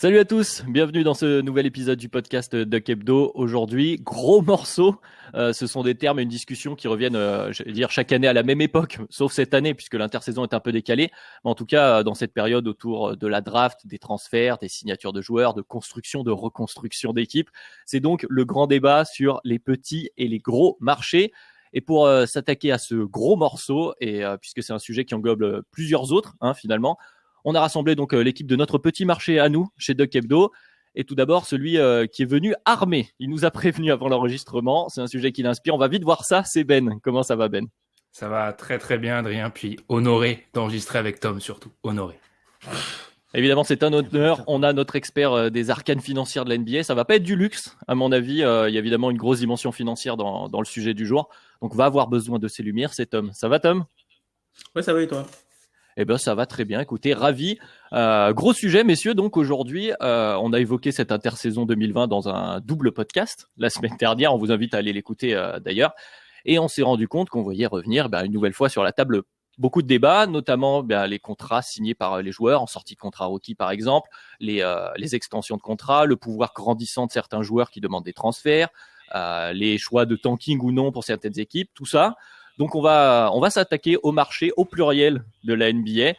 Salut à tous, bienvenue dans ce nouvel épisode du podcast Duck Hebdo. Aujourd'hui, gros morceau. Ce sont des termes et une discussion qui reviennent, j'allais dire, chaque année à la même époque, sauf cette année puisque l'intersaison est un peu décalée. Mais en tout cas, dans cette période autour de la draft, des transferts, des signatures de joueurs, de construction, de reconstruction d'équipes. C'est donc le grand débat sur les petits et les gros marchés. Et pour s'attaquer à ce gros morceau, et puisque c'est un sujet qui englobe plusieurs autres, finalement, on a rassemblé donc l'équipe de notre petit marché à nous, chez Duck Hebdo. Et tout d'abord, celui qui est venu armé. Il nous a prévenu avant l'enregistrement. C'est un sujet qui l'inspire. On va vite voir ça. C'est Ben. Comment ça va, Ben? Ça va très très bien, Adrien. Puis honoré d'enregistrer avec Tom, surtout. Honoré. Évidemment, c'est un honneur. On a notre expert des arcanes financières de la NBA. Ça va pas être du luxe, à mon avis. Il y a évidemment une grosse dimension financière dans le sujet du jour. Donc, va avoir besoin de ses lumières. C'est Tom. Ça va, Tom? Ouais, ça va et toi? Eh ben, ça va très bien. Écoutez, ravi. Gros sujet, messieurs. Donc aujourd'hui, on a évoqué cette intersaison 2020 dans un double podcast la semaine dernière. On vous invite à aller l'écouter d'ailleurs. Et on s'est rendu compte qu'on voyait revenir une nouvelle fois sur la table beaucoup de débats, notamment les contrats signés par les joueurs en sortie de contrat rookie par exemple, les extensions de contrats, le pouvoir grandissant de certains joueurs qui demandent des transferts, les choix de tanking ou non pour certaines équipes, tout ça. Donc on va s'attaquer au marché au pluriel de la NBA.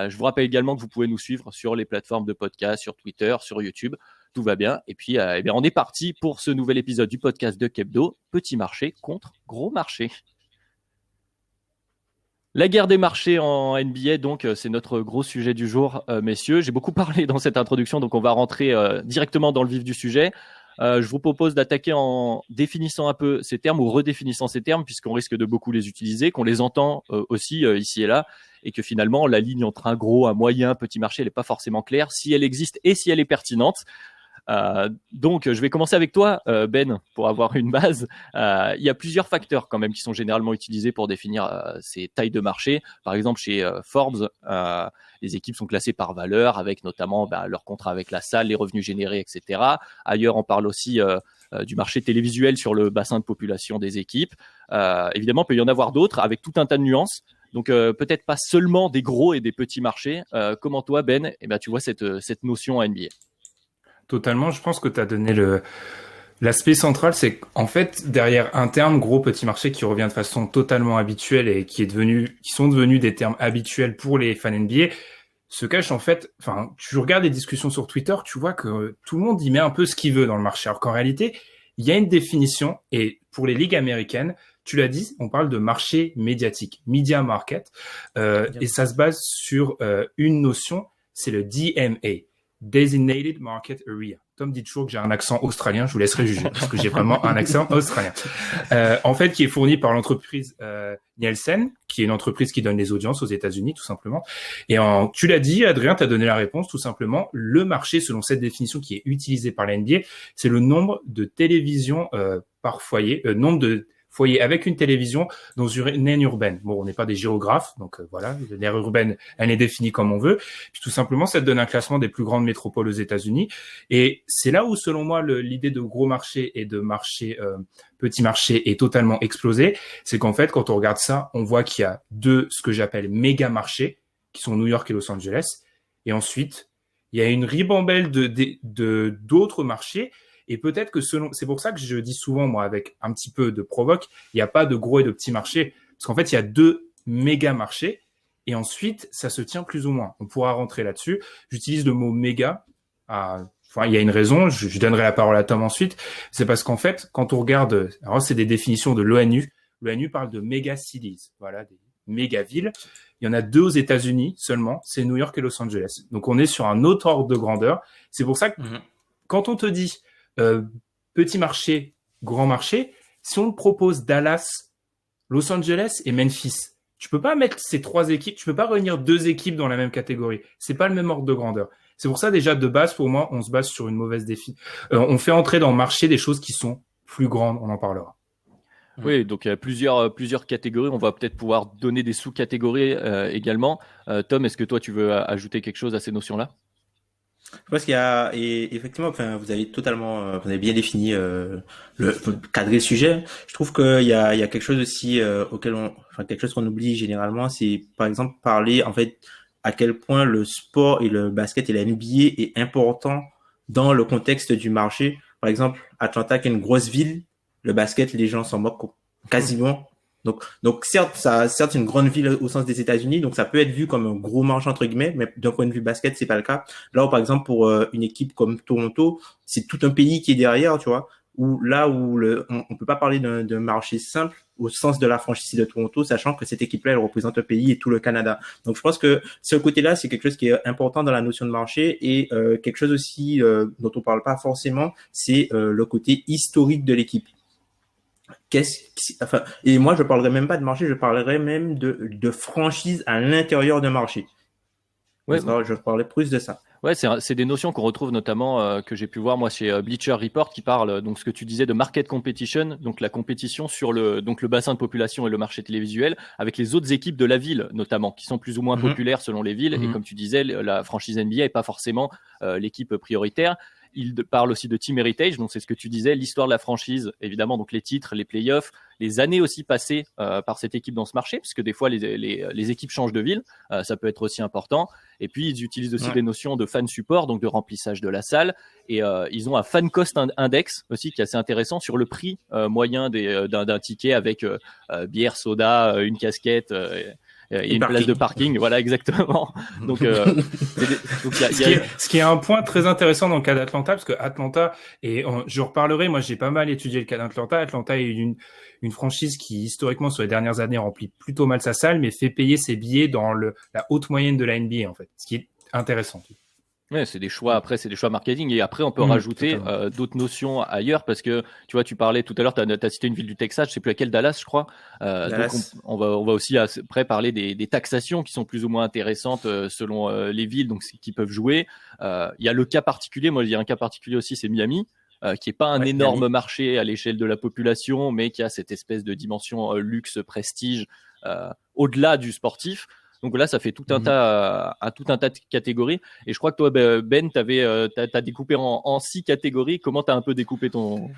Je vous rappelle également que vous pouvez nous suivre sur les plateformes de podcast, sur Twitter, sur YouTube. Tout va bien. Et puis on est parti pour ce nouvel épisode du podcast de Hebdo, petit marché contre gros marché. La guerre des marchés en NBA, donc, c'est notre gros sujet du jour, messieurs. J'ai beaucoup parlé dans cette introduction, donc on va rentrer directement dans le vif du sujet. Je vous propose d'attaquer en définissant un peu ces termes ou redéfinissant ces termes, puisqu'on risque de beaucoup les utiliser, qu'on les entend aussi ici et là, et que finalement, la ligne entre un gros, un moyen, petit marché, elle n'est pas forcément claire, si elle existe et si elle est pertinente. Donc, je vais commencer avec toi, Ben, pour avoir une base. Il y a plusieurs facteurs quand même qui sont généralement utilisés pour définir ces tailles de marché. Par exemple, chez Forbes, les équipes sont classées par valeur, avec notamment leur contrat avec la salle, les revenus générés, etc. Ailleurs, on parle aussi du marché télévisuel sur le bassin de population des équipes. Évidemment, il peut y en avoir d'autres avec tout un tas de nuances. Donc peut-être pas seulement des gros et des petits marchés. Comment toi, Ben, tu vois cette notion à NBA? Totalement, je pense que tu as donné l'aspect central, c'est qu'en fait, derrière un terme, gros petit marché, qui revient de façon totalement habituelle et qui sont devenus des termes habituels pour les fans NBA, se cache en fait, tu regardes les discussions sur Twitter, tu vois que tout le monde y met un peu ce qu'il veut dans le marché. Alors qu'en réalité, il y a une définition, et pour les ligues américaines, tu l'as dit, on parle de marché médiatique, media market, et ça se base sur une notion, c'est le DMA. Designated Market Area. Tom dit toujours que j'ai un accent australien, je vous laisserai juger, parce que j'ai vraiment un accent australien. En fait, qui est fourni par l'entreprise Nielsen, qui est une entreprise qui donne les audiences aux États-Unis, tout simplement. Et tu l'as dit, Adrien, tu as donné la réponse, tout simplement. Le marché, selon cette définition qui est utilisée par la NBA, c'est le nombre de télévisions par foyer, nombre de foyer avec une télévision dans une aire urbaine. Bon, on n'est pas des géographes, donc voilà, l'aire urbaine, elle est définie comme on veut. Puis tout simplement, ça te donne un classement des plus grandes métropoles aux États-Unis. Et c'est là où, selon moi, l'idée de gros marché et de marché petit marché est totalement explosée. C'est qu'en fait, quand on regarde ça, on voit qu'il y a ce que j'appelle méga marchés, qui sont New York et Los Angeles. Et ensuite, il y a une ribambelle d'autres marchés. Et peut-être que c'est pour ça que je dis souvent, moi, avec un petit peu de provoque, il n'y a pas de gros et de petits marchés. Parce qu'en fait, il y a deux méga marchés. Et ensuite, ça se tient plus ou moins. On pourra rentrer là-dessus. J'utilise le mot méga. Il y a une raison. Je donnerai la parole à Tom ensuite. C'est parce qu'en fait, quand on regarde, alors c'est des définitions de l'ONU. L'ONU parle de méga cities. Voilà, des méga villes. Il y en a 2 aux États-Unis seulement. C'est New York et Los Angeles. Donc, on est sur un autre ordre de grandeur. C'est pour ça que quand on te dit petit marché, grand marché, si on te propose Dallas, Los Angeles et Memphis, tu peux pas mettre ces 3 équipes, tu peux pas réunir 2 équipes dans la même catégorie. C'est pas le même ordre de grandeur. C'est pour ça, déjà, de base, pour moi, on se base sur une mauvaise défi. On fait entrer dans le marché des choses qui sont plus grandes, on en parlera. Oui, donc il y a plusieurs catégories. On va peut-être pouvoir donner des sous-catégories également. Tom, est-ce que toi, tu veux ajouter quelque chose à ces notions-là? Je pense qu'il y a, et effectivement, vous avez vous avez bien défini cadré le sujet. Je trouve il y a quelque chose aussi quelque chose qu'on oublie généralement, c'est par exemple parler en fait à quel point le sport et le basket et la NBA est important dans le contexte du marché. Par exemple, Atlanta, qui est une grosse ville, le basket, les gens s'en moquent quasiment. Donc certes, une grande ville au sens des États-Unis, donc ça peut être vu comme un gros marché entre guillemets, mais d'un point de vue basket, c'est pas le cas. Là, où, par exemple, pour une équipe comme Toronto, c'est tout un pays qui est derrière, tu vois. Où là où on peut pas parler d'un marché simple au sens de la franchise de Toronto, sachant que cette équipe-là, elle représente un pays et tout le Canada. Donc je pense que ce côté-là, c'est quelque chose qui est important dans la notion de marché et quelque chose aussi dont on parle pas forcément, c'est le côté historique de l'équipe. Et moi, je parlerai même pas de marché, je parlerai même de franchise à l'intérieur d'un marché. Ouais. Je parlerai plus de ça. Ouais, c'est des notions qu'on retrouve notamment que j'ai pu voir moi chez Bleacher Report qui parle donc ce que tu disais de market competition, donc la compétition sur le bassin de population et le marché télévisuel avec les autres équipes de la ville notamment qui sont plus ou moins populaires selon les villes et comme tu disais la franchise NBA est pas forcément l'équipe prioritaire. Il parle aussi de team heritage, donc c'est ce que tu disais, l'histoire de la franchise, évidemment, donc les titres, les playoffs, les années aussi passées par cette équipe dans ce marché, puisque des fois les équipes changent de ville, ça peut être aussi important. Et puis ils utilisent aussi des notions de fan support, donc de remplissage de la salle, et ils ont un fan cost index aussi qui est assez intéressant sur le prix moyen d'un ticket avec bière, soda, une casquette. Et une place de parking, voilà exactement. Donc, ce qui est un point très intéressant dans le cas d'Atlanta, parce que Atlanta, je reparlerai, moi j'ai pas mal étudié le cas d'Atlanta. Atlanta est une franchise qui historiquement sur les dernières années remplit plutôt mal sa salle, mais fait payer ses billets dans la haute moyenne de la NBA en fait, ce qui est intéressant. Ouais, c'est des choix. Après, c'est des choix marketing. Et après, on peut rajouter d'autres notions ailleurs parce que, tu vois, tu parlais tout à l'heure, t'as cité une ville du Texas, je sais plus laquelle, Dallas, je crois. Donc, on va aussi après parler des taxations qui sont plus ou moins intéressantes selon les villes, donc qui peuvent jouer. Il y a le cas particulier. Moi, il y a un cas particulier aussi, c'est Miami. Qui est pas un énorme marché à l'échelle de la population, mais qui a cette espèce de dimension luxe, prestige, au-delà du sportif. Donc là, ça fait tout un tas de catégories. Et je crois que toi, Ben, t'as découpé en 6 catégories. Comment t'as un peu découpé ton...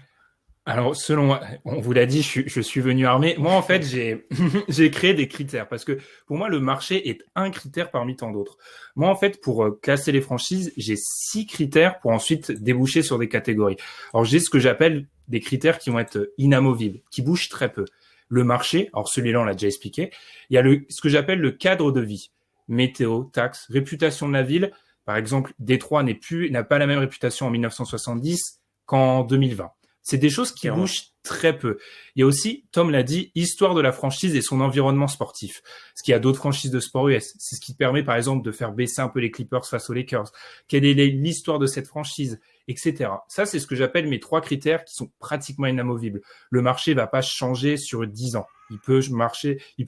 Alors, selon moi, on vous l'a dit, je suis venu armé. Moi, en fait, j'ai créé des critères parce que pour moi, le marché est un critère parmi tant d'autres. Moi, en fait, pour classer les franchises, j'ai 6 critères pour ensuite déboucher sur des catégories. Alors, j'ai ce que j'appelle des critères qui vont être inamovibles, qui bougent très peu. Le marché, alors celui-là, on l'a déjà expliqué. Il y a ce que j'appelle le cadre de vie. Météo, taxes, réputation de la ville. Par exemple, Détroit n'a pas la même réputation en 1970 qu'en 2020. C'est des choses qui bougent très peu. Il y a aussi, Tom l'a dit, histoire de la franchise et son environnement sportif. Parce qu'il y a d'autres franchises de sport US. C'est ce qui permet, par exemple, de faire baisser un peu les Clippers face aux Lakers. Quelle est l'histoire de cette franchise, etc. Ça, c'est ce que j'appelle mes 3 critères qui sont pratiquement inamovibles. Le marché va pas changer sur 10 ans. Il peut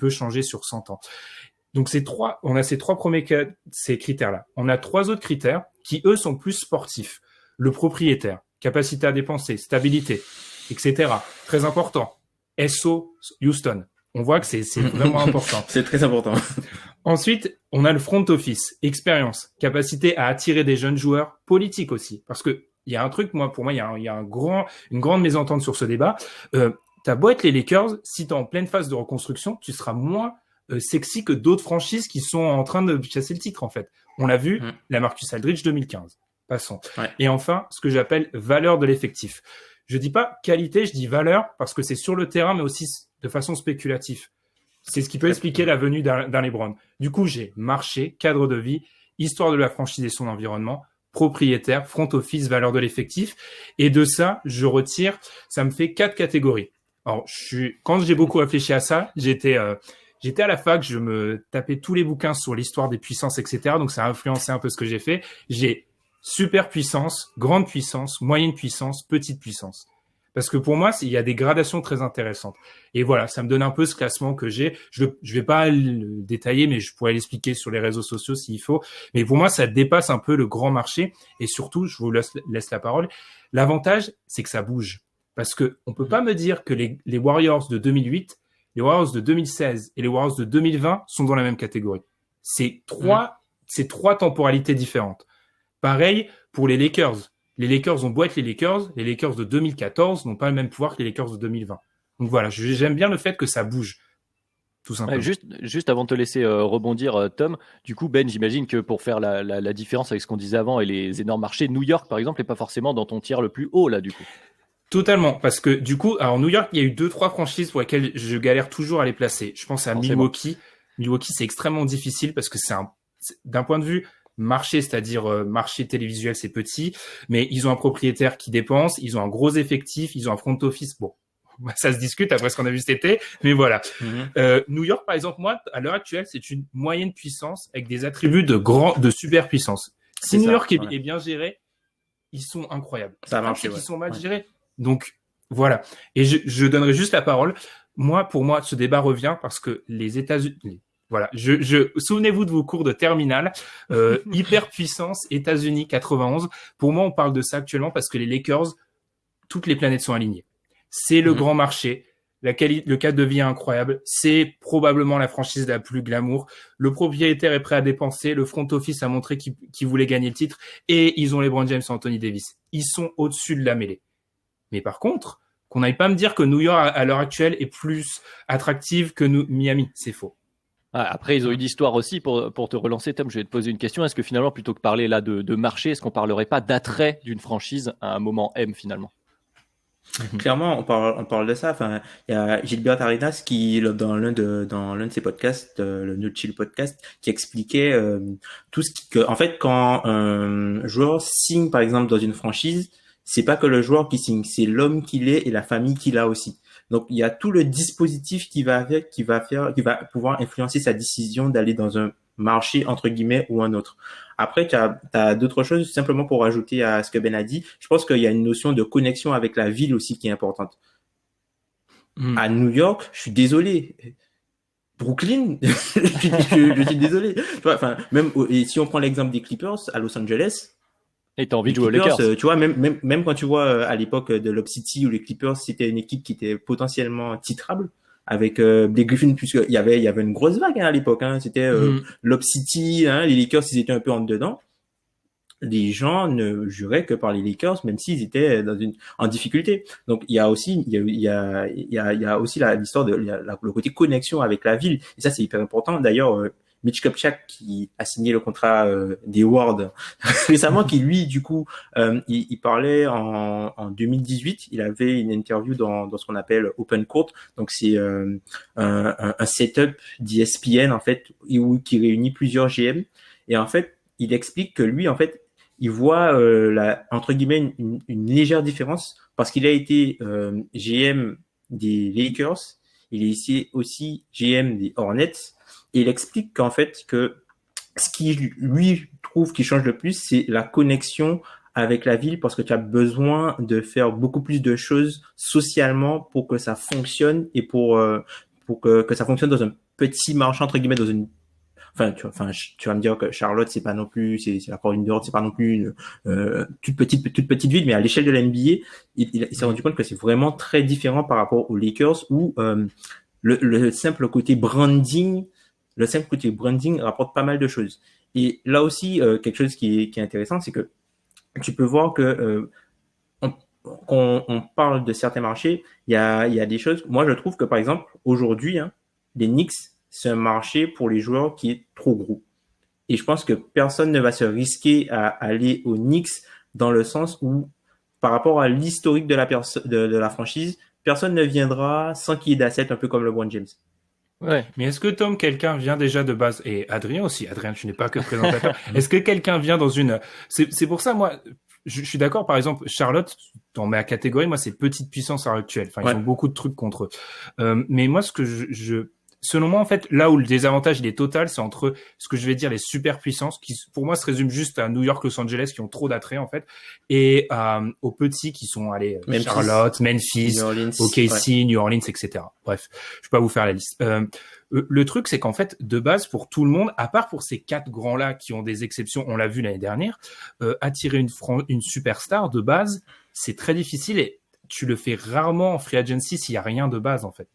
changer sur 100 ans. Donc on a ces 3 premiers ces critères-là. On a 3 autres critères qui, eux, sont plus sportifs. Le propriétaire, capacité à dépenser, stabilité, etc. Très important. SO Houston. On voit que c'est vraiment important. C'est très important. Ensuite, on a le front office, expérience, capacité à attirer des jeunes joueurs, politique aussi. Parce que il y a un truc, pour moi, il y a une grande mésentente sur ce débat. T'as beau être les Lakers, si t'es en pleine phase de reconstruction, tu seras moins sexy que d'autres franchises qui sont en train de chasser le titre, en fait. On l'a vu, la Marcus Aldridge 2015. Passons. Ouais. Et enfin, ce que j'appelle valeur de l'effectif. Je dis pas qualité, je dis valeur parce que c'est sur le terrain, mais aussi de façon spéculative. C'est ce qui peut expliquer la venue d'un LeBron. Du coup, j'ai marché, cadre de vie, histoire de la franchise et son environnement, propriétaire, front office, valeur de l'effectif. Et de ça, je retire, ça me fait 4 catégories. Alors, quand j'ai beaucoup réfléchi à ça, j'étais à la fac, je me tapais tous les bouquins sur l'histoire des puissances, etc. Donc, ça a influencé un peu ce que j'ai fait. J'ai super puissance, grande puissance, moyenne puissance, petite puissance. Parce que pour moi, il y a des gradations très intéressantes. Et voilà, ça me donne un peu ce classement que j'ai. Je vais pas le détailler, mais je pourrais l'expliquer sur les réseaux sociaux s'il faut. Mais pour moi, ça dépasse un peu le grand marché. Et surtout, je vous laisse la parole. L'avantage, c'est que ça bouge. Parce que on peut pas me dire que les Warriors de 2008, les Warriors de 2016 et les Warriors de 2020 sont dans la même catégorie. C'est trois temporalités différentes. Pareil pour les Lakers. Les Lakers ont beau être les Lakers de 2014 n'ont pas le même pouvoir que les Lakers de 2020. Donc voilà, j'aime bien le fait que ça bouge. tout simplement. Juste avant de te laisser rebondir, Tom, du coup, Ben, j'imagine que pour faire la différence avec ce qu'on disait avant et les énormes marchés, New York, par exemple, n'est pas forcément dans ton tiers le plus haut, là, du coup. Totalement, parce que du coup, alors New York, il y a eu 2-3 franchises pour lesquelles je galère toujours à les placer. Je pense à Milwaukee. Milwaukee, c'est extrêmement difficile parce que d'un point de vue marché, c'est-à-dire marché télévisuel, c'est petit, mais ils ont un propriétaire qui dépense, ils ont un gros effectif, ils ont un front office. Bon, ça se discute après ce qu'on a vu cet été, mais voilà. New York, par exemple, moi, à l'heure actuelle, c'est une moyenne puissance avec des attributs de super puissance. Si New York est bien géré, ils sont incroyables. Ça marche. Ils sont mal gérés. Donc, voilà. Et je donnerai juste la parole. Pour moi, ce débat revient parce que les États-Unis, voilà. Souvenez-vous de vos cours de terminale, hyperpuissance, États-Unis 91. Pour moi, on parle de ça actuellement parce que les Lakers, toutes les planètes sont alignées. C'est le grand marché. Le cadre de vie est incroyable. C'est probablement la franchise la plus glamour. Le propriétaire est prêt à dépenser. Le front office a montré qu'il voulait gagner le titre. Et ils ont LeBron James et Anthony Davis. Ils sont au-dessus de la mêlée. Mais par contre, qu'on n'aille pas me dire que New York, à l'heure actuelle, est plus attractive que Miami. C'est faux. Après, ils ont eu l'histoire aussi. Pour te relancer, Tom, je vais te poser une question. Est-ce que finalement, plutôt que parler là de marché, est-ce qu'on parlerait pas d'attrait d'une franchise à un moment M finalement? Clairement, on parle de ça. Enfin, il y a Gilbert Arenas qui, dans l'un de ses podcasts, le No Chill podcast, qui expliquait tout ce en fait, quand un joueur signe, par exemple, dans une franchise, c'est pas que le joueur qui signe, c'est l'homme qu'il est et la famille qu'il a aussi. Donc, il y a tout le dispositif qui va pouvoir influencer sa décision d'aller dans un marché, entre guillemets, ou un autre. Après, tu as d'autres choses, simplement pour ajouter à ce que Ben a dit. Je pense qu'il y a une notion de connexion avec la ville aussi qui est importante. À New York, je suis désolé. Brooklyn, je suis désolé. Enfin, même, et si on prend l'exemple des Clippers à Los Angeles, et t'as envie de jouer aux Lakers. Tu vois, même quand tu vois à l'époque de Lob City où les Clippers, c'était une équipe qui était potentiellement titrable avec Blake Griffin, puisque il y avait une grosse vague à l'époque. C'était Lob City, les Lakers, ils étaient un peu en dedans. Les gens ne juraient que par les Lakers, même s'ils étaient en difficulté. Donc il y a aussi l'histoire de le côté connexion avec la ville. Et ça c'est hyper important. D'ailleurs, Mitch Kupchak qui a signé le contrat des Wards récemment, qui lui du coup il parlait en 2018, il avait une interview dans ce qu'on appelle Open Court. Donc c'est un setup d'ESPN en fait qui réunit plusieurs GM, et en fait il explique que lui en fait il voit entre guillemets une légère différence parce qu'il a été GM des Lakers, il est ici aussi GM des Hornets. Et il explique qu'en fait, que ce qui lui trouve qui change le plus, c'est la connexion avec la ville, parce que tu as besoin de faire beaucoup plus de choses socialement pour que ça fonctionne et pour que ça fonctionne dans un petit marché, entre guillemets, tu vas me dire que Charlotte, c'est pas non plus, c'est la Caroline du Nord, c'est pas non plus une toute petite ville, mais à l'échelle de la NBA, il s'est rendu compte que c'est vraiment très différent par rapport aux Lakers où le simple côté branding rapporte pas mal de choses. Et là aussi, quelque chose qui est intéressant, c'est que tu peux voir que on parle de certains marchés, il y a des choses. Moi, je trouve que par exemple, aujourd'hui, les Knicks, c'est un marché pour les joueurs qui est trop gros. Et je pense que personne ne va se risquer à aller aux Knicks dans le sens où, par rapport à l'historique de la franchise, personne ne viendra sans qu'il y ait d'assets, un peu comme LeBron James. Ouais. Mais est-ce que Tom, quelqu'un vient déjà de base, et Adrien aussi, Adrien, tu n'es pas que présentateur, est-ce que quelqu'un vient dans c'est pour ça, moi, je suis d'accord, par exemple, Charlotte, dans ma catégorie, moi, c'est petite puissance à l'heure actuelle. Enfin, ils ont beaucoup de trucs contre eux. Mais moi, ce que selon moi, en fait, là où le désavantage il est total, c'est entre ce que je vais dire les super puissances, qui pour moi se résument juste à New York, Los Angeles, qui ont trop d'attrait en fait, et aux petits qui sont Charlotte, Memphis, OKC, New Orleans, etc. Bref, je vais pas vous faire la liste. Le truc, c'est qu'en fait, de base, pour tout le monde, à part pour ces 4 grands-là qui ont des exceptions, on l'a vu l'année dernière, attirer une superstar de base, c'est très difficile et tu le fais rarement en free agency s'il y a rien de base en fait.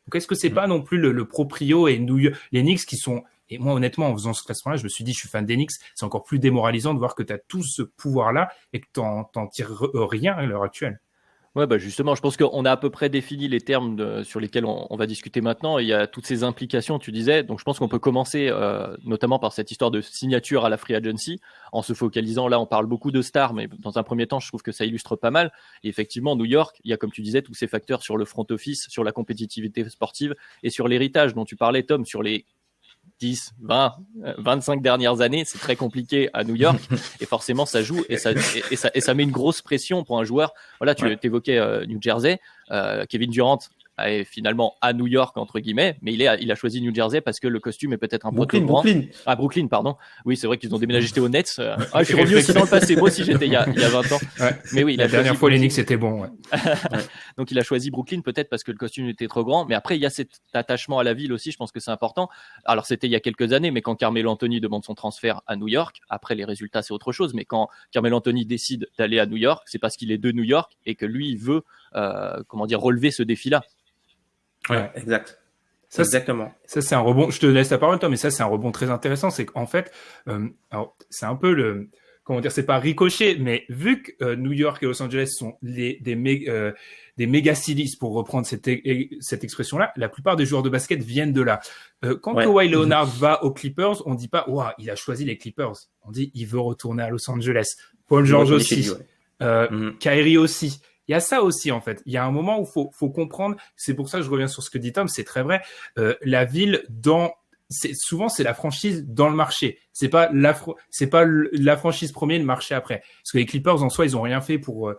Donc, est-ce que c'est pas non plus le proprio et les Knicks qui sont, et moi, honnêtement, en faisant ce classement-là, je me suis dit, je suis fan des Knicks, c'est encore plus démoralisant de voir que tu as tout ce pouvoir-là et que t'en tires rien à l'heure actuelle. Ouais, bah justement, je pense qu'on a à peu près défini les termes sur lesquels on va discuter maintenant. Il y a toutes ces implications, tu disais. Donc, je pense qu'on peut commencer notamment par cette histoire de signature à la free agency, en se focalisant. Là, on parle beaucoup de stars, mais dans un premier temps, je trouve que ça illustre pas mal. Et effectivement, New York, il y a, comme tu disais, tous ces facteurs sur le front office, sur la compétitivité sportive et sur l'héritage dont tu parlais, Tom, sur les 10, 20, 25 dernières années, c'est très compliqué à New York et forcément ça joue et ça met une grosse pression pour un joueur. Voilà, tu évoquais New Jersey, Kevin Durant est finalement à New York entre guillemets, mais il a choisi New Jersey parce que le costume est peut-être un peu trop grand. Ah, Brooklyn, pardon. Oui, c'est vrai qu'ils ont déménagé, j'étais aux Nets. Je suis revenu aussi dans le passé. Moi aussi, j'étais il y a 20 ans. Ouais. Mais oui, la dernière fois, les Knicks, c'était bon. Ouais. Donc, il a choisi Brooklyn peut-être parce que le costume était trop grand. Mais après, il y a cet attachement à la ville aussi. Je pense que c'est important. Alors, c'était il y a quelques années, mais quand Carmelo Anthony demande son transfert à New York, après les résultats, c'est autre chose. Mais quand Carmelo Anthony décide d'aller à New York, c'est parce qu'il est de New York et que lui, il veut, relever ce défi-là. Ouais, exact. Ça, exactement. Ça, c'est un rebond. Je te laisse la parole, Tom, mais ça, c'est un rebond très intéressant. C'est qu'en fait, alors, c'est un peu c'est pas ricochet, mais vu que New York et Los Angeles sont des méga cities, pour reprendre cette expression-là, la plupart des joueurs de basket viennent de là. Quand Kawhi Leonard va aux Clippers, on dit pas, waouh, il a choisi les Clippers. On dit, il veut retourner à Los Angeles. Paul George aussi. Kyrie aussi. Il y a ça aussi, en fait. Il y a un moment où faut comprendre. C'est pour ça que je reviens sur ce que dit Tom. C'est très vrai. La ville souvent c'est la franchise dans le marché. C'est pas la franchise premier, le marché après. Parce que les Clippers en soi, ils ont rien fait pour,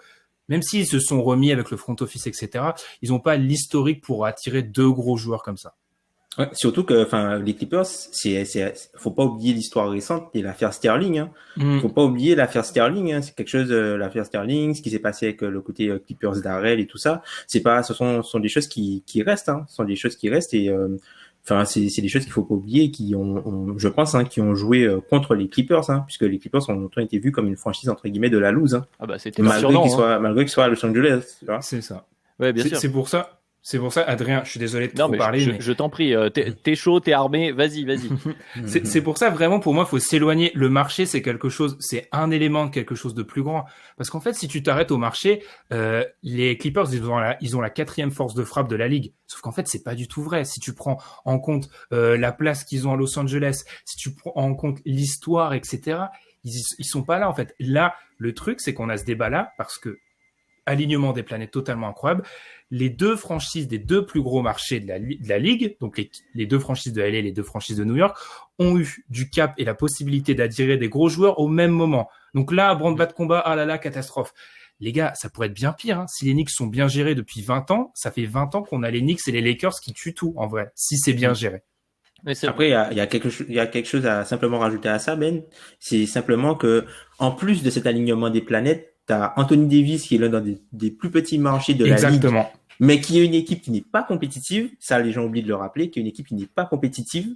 même s'ils se sont remis avec le front office, etc. Ils ont pas l'historique pour attirer deux gros joueurs comme ça. Ouais, surtout que, les Clippers, faut pas oublier l'histoire récente et l'affaire Sterling, hein. Faut pas oublier l'affaire Sterling, hein. C'est quelque chose, l'affaire Sterling, ce qui s'est passé avec le côté Clippers d'Arrel et tout ça. Ce sont des choses qui restent, hein. Ce sont des choses qui restent et, c'est des choses qu'il faut pas oublier je pense, hein, qui ont joué contre les Clippers, hein, puisque les Clippers ont longtemps été vus comme une franchise, entre guillemets, de la loose, hein. Ah bah, c'était malgré qu'ils soient à Los Angeles, tu vois. C'est ça. Ouais, bien sûr. C'est pour ça, Adrien, je suis désolé de trop parler. Je t'en prie, t'es chaud, t'es armé, vas-y. C'est pour ça, vraiment, pour moi, il faut s'éloigner. Le marché, c'est c'est un élément de quelque chose de plus grand. Parce qu'en fait, si tu t'arrêtes au marché, les Clippers, ils ont la 4e force de frappe de la ligue. Sauf qu'en fait, c'est pas du tout vrai. Si tu prends en compte la place qu'ils ont à Los Angeles, si tu prends en compte l'histoire, etc., ils sont pas là, en fait. Là, le truc, c'est qu'on a ce débat-là parce que alignement des planètes totalement incroyable. Les deux franchises des deux plus gros marchés de la ligue, donc les deux franchises de LA et les deux franchises de New York, ont eu du cap et la possibilité d'attirer des gros joueurs au même moment. Donc là, branle-bas de combat, ah là là, catastrophe. Les gars, ça pourrait être bien pire, hein. Si les Knicks sont bien gérés depuis 20 ans, ça fait 20 ans qu'on a les Knicks et les Lakers qui tuent tout, en vrai, si c'est bien géré. Après, il y a quelque chose à simplement rajouter à ça, Ben. C'est simplement que, en plus de cet alignement des planètes, t'as Anthony Davis qui est l'un des plus petits marchés de la ligue, mais qui est une équipe qui n'est pas compétitive. Ça, les gens oublient de le rappeler, qui est une équipe qui n'est pas compétitive,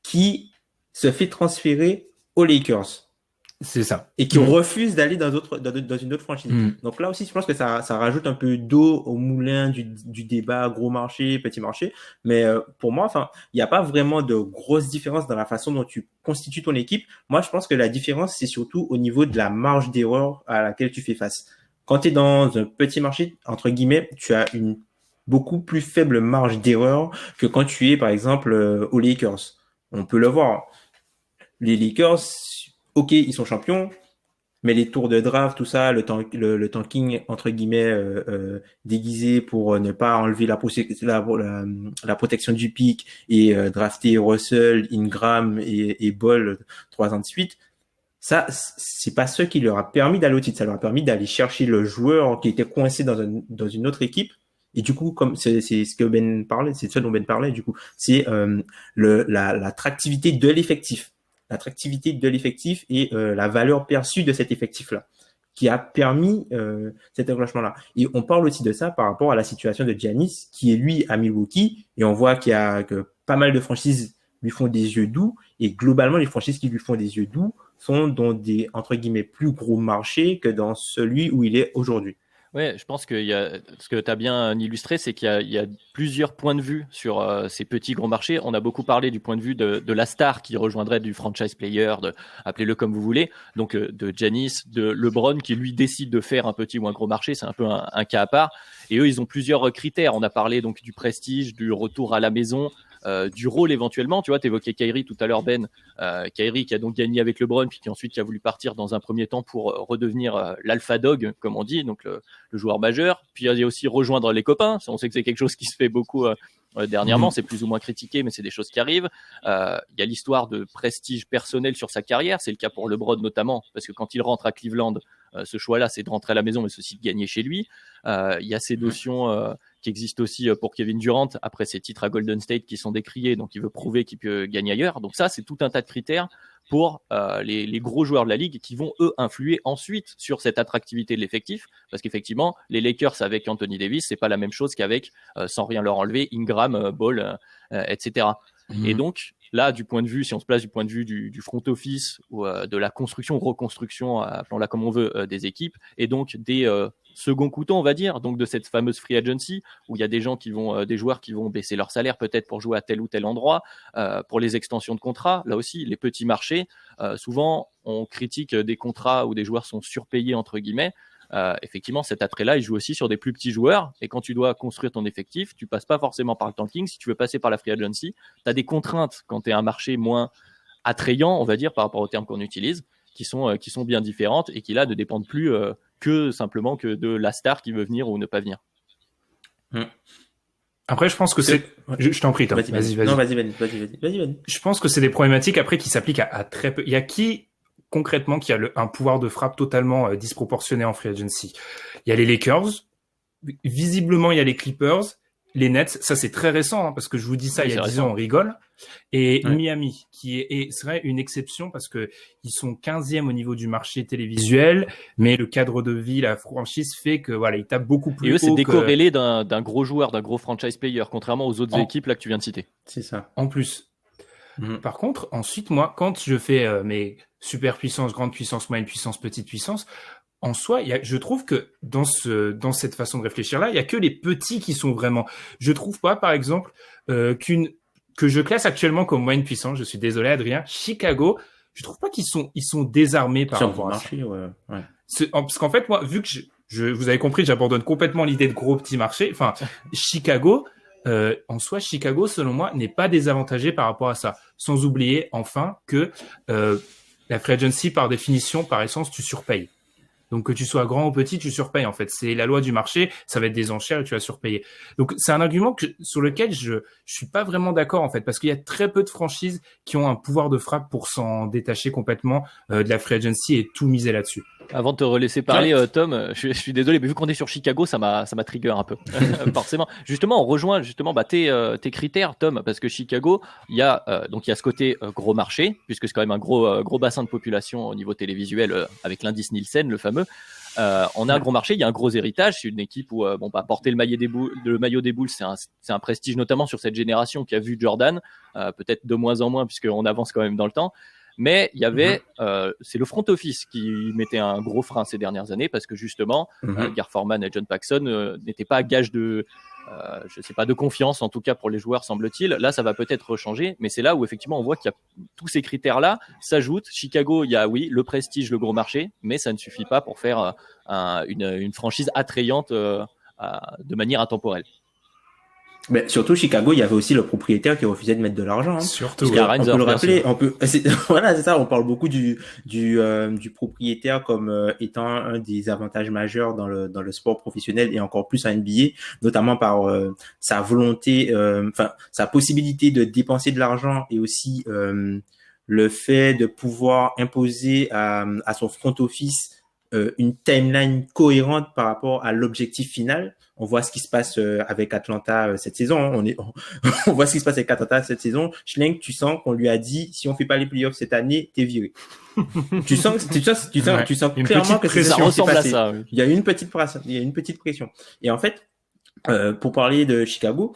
qui se fait transférer aux Lakers. C'est ça. Et qui refuse d'aller dans une autre franchise. Donc là aussi, je pense que ça rajoute un peu d'eau au moulin du débat gros marché, petit marché. Mais pour moi, il n'y a pas vraiment de grosse différence dans la façon dont tu constitues ton équipe. Moi, je pense que la différence, c'est surtout au niveau de la marge d'erreur à laquelle tu fais face. Quand tu es dans un petit marché, entre guillemets, tu as une beaucoup plus faible marge d'erreur que quand tu es, par exemple, aux Lakers. On peut le voir. Les Lakers, ok, ils sont champions, mais les tours de draft, tout ça, le tanking, entre guillemets, déguisé pour ne pas enlever la protection du pic et drafter Russell, Ingram et Ball 3 ans de suite, ça, c'est pas ce qui leur a permis d'aller au titre. Ça leur a permis d'aller chercher le joueur qui était coincé dans une autre équipe. Et du coup, comme c'est ce que Ben parlait, c'est ce dont Ben parlait, du coup, c'est l'attractivité de l'effectif. L'attractivité de l'effectif et la valeur perçue de cet effectif-là qui a permis cet enclenchement-là. Et on parle aussi de ça par rapport à la situation de Giannis qui est lui à Milwaukee et on voit que pas mal de franchises lui font des yeux doux et globalement les franchises qui lui font des yeux doux sont dans des entre guillemets plus gros marchés que dans celui où il est aujourd'hui. Ouais, je pense qu'il y a ce que tu as bien illustré, c'est qu'il y a plusieurs points de vue sur ces petits gros marchés. On a beaucoup parlé du point de vue de la star qui rejoindrait du franchise player, appelez-le comme vous voulez, donc de Giannis, de LeBron qui lui décide de faire un petit ou un gros marché, c'est un peu un cas à part. Et eux, ils ont plusieurs critères. On a parlé donc du prestige, du retour à la maison, du rôle éventuellement. Tu vois, tu évoquais Kyrie tout à l'heure, Ben. Kyrie qui a donc gagné avec LeBron, puis qui ensuite qui a voulu partir dans un premier temps pour redevenir l'alpha dog, comme on dit, donc le joueur majeur. Puis il y a aussi rejoindre les copains. On sait que c'est quelque chose qui se fait beaucoup dernièrement. C'est plus ou moins critiqué, mais c'est des choses qui arrivent. Il y a l'histoire de prestige personnel sur sa carrière. C'est le cas pour LeBron notamment, parce que quand il rentre à Cleveland, ce choix-là, c'est de rentrer à la maison, mais c'est aussi de gagner chez lui. Il y a ces notions qui existent aussi pour Kevin Durant après ses titres à Golden State qui sont décriés, donc il veut prouver qu'il peut gagner ailleurs. Donc ça, c'est tout un tas de critères pour les gros joueurs de la ligue qui vont eux influer ensuite sur cette attractivité de l'effectif, parce qu'effectivement les Lakers avec Anthony Davis, c'est pas la même chose qu'avec sans rien leur enlever Ingram, Ball, etc. Et donc là, du point de vue, si on se place du point de vue du front office ou de la construction, reconstruction, appelons-la comme on veut, des équipes, et donc des second couteau, on va dire, donc de cette fameuse free agency où il y a des gens qui vont, des joueurs qui vont baisser leur salaire peut-être pour jouer à tel ou tel endroit, pour les extensions de contrats. Là aussi, les petits marchés, souvent on critique des contrats où des joueurs sont surpayés entre guillemets. Effectivement, cet attrait-là, il joue aussi sur des plus petits joueurs. Et quand tu dois construire ton effectif, tu passes pas forcément par le tanking. Si tu veux passer par la free agency, tu as des contraintes quand tu es un marché moins attrayant, on va dire, par rapport aux termes qu'on utilise, qui sont bien différentes et qui là ne dépendent plus que simplement que de la star qui veut venir ou ne pas venir. Après, je pense que c'est... Je t'en prie, Tom. Vas-y. Non, vas-y. Je pense que c'est des problématiques après qui s'appliquent à très peu. Il y a qui concrètement qui a un pouvoir de frappe totalement disproportionné en free agency? Il y a les Lakers, visiblement il y a les Clippers, les Nets, ça c'est très récent, hein, parce que je vous dis ça, oui, il y a 10 ans, on rigole. Et Miami, qui serait une exception parce que ils sont 15e au niveau du marché télévisuel, mais le cadre de vie, la franchise fait que voilà, ils tapent beaucoup plus haut. Et eux, c'est décorrélé d'un gros joueur, d'un gros franchise player, contrairement aux autres équipes là que tu viens de citer. C'est ça. En plus. Par contre, ensuite, moi, quand je fais mes super puissances, grande puissance, moyenne puissance, petite puissance, en soi, je trouve que dans cette façon de réfléchir-là, il y a que les petits qui sont vraiment. Je trouve pas, par exemple, que je classe actuellement comme moyenne puissance. Je suis désolé, Adrien. Chicago, je trouve pas qu'ils sont désarmés par rapport à ça. Ouais. Parce qu'en fait, moi, vu que vous avez compris, j'abandonne complètement l'idée de gros petits marchés. Enfin, Chicago. En soi, Chicago, selon moi, n'est pas désavantagé par rapport à ça. Sans oublier, enfin, que la free agency, par définition, par essence, tu surpayes. Donc, que tu sois grand ou petit, tu surpayes, en fait. C'est la loi du marché, ça va être des enchères et tu vas surpayer. Donc, c'est un argument sur lequel je suis pas vraiment d'accord, en fait, parce qu'il y a très peu de franchises qui ont un pouvoir de frappe pour s'en détacher complètement de la free agency et tout miser là-dessus. Avant de te relaisser parler, Tom, je suis désolé, mais vu qu'on est sur Chicago, ça m'a trigger un peu, forcément. Justement, on rejoint tes critères, Tom, parce que Chicago, il y a ce côté gros marché, puisque c'est quand même un gros bassin de population au niveau télévisuel avec l'indice Nielsen, le fameux. On a un gros marché, il y a un gros héritage. C'est une équipe où porter le maillot des Bulls, c'est un prestige, notamment sur cette génération qui a vu Jordan, peut-être de moins en moins puisqu'on avance quand même dans le temps. Mais il y avait, c'est le front office qui mettait un gros frein ces dernières années parce que justement, Gar Forman et John Paxson n'étaient pas gage de, de confiance en tout cas pour les joueurs semble-t-il. Là, ça va peut-être changer, mais c'est là où effectivement on voit qu'il y a tous ces critères-là s'ajoutent. Chicago, il y a oui le prestige, le gros marché, mais ça ne suffit pas pour faire une franchise attrayante de manière intemporelle. Mais surtout Chicago, il y avait aussi le propriétaire qui refusait de mettre de l'argent. Hein. Surtout. On peut le rappeler. Voilà, c'est ça. On parle beaucoup du propriétaire comme étant un des avantages majeurs dans le sport professionnel et encore plus en NBA, notamment par sa volonté, sa possibilité de dépenser de l'argent et aussi le fait de pouvoir imposer à son front office une timeline cohérente par rapport à l'objectif final. On voit ce qui se passe avec Atlanta cette saison. On voit ce qui se passe avec Atlanta cette saison. Schlenk, tu sens qu'on lui a dit si on fait pas les playoffs cette année, t'es viré. tu sens clairement que ça ressemble à ça. Oui. Il y a une petite pression. Et en fait, pour parler de Chicago,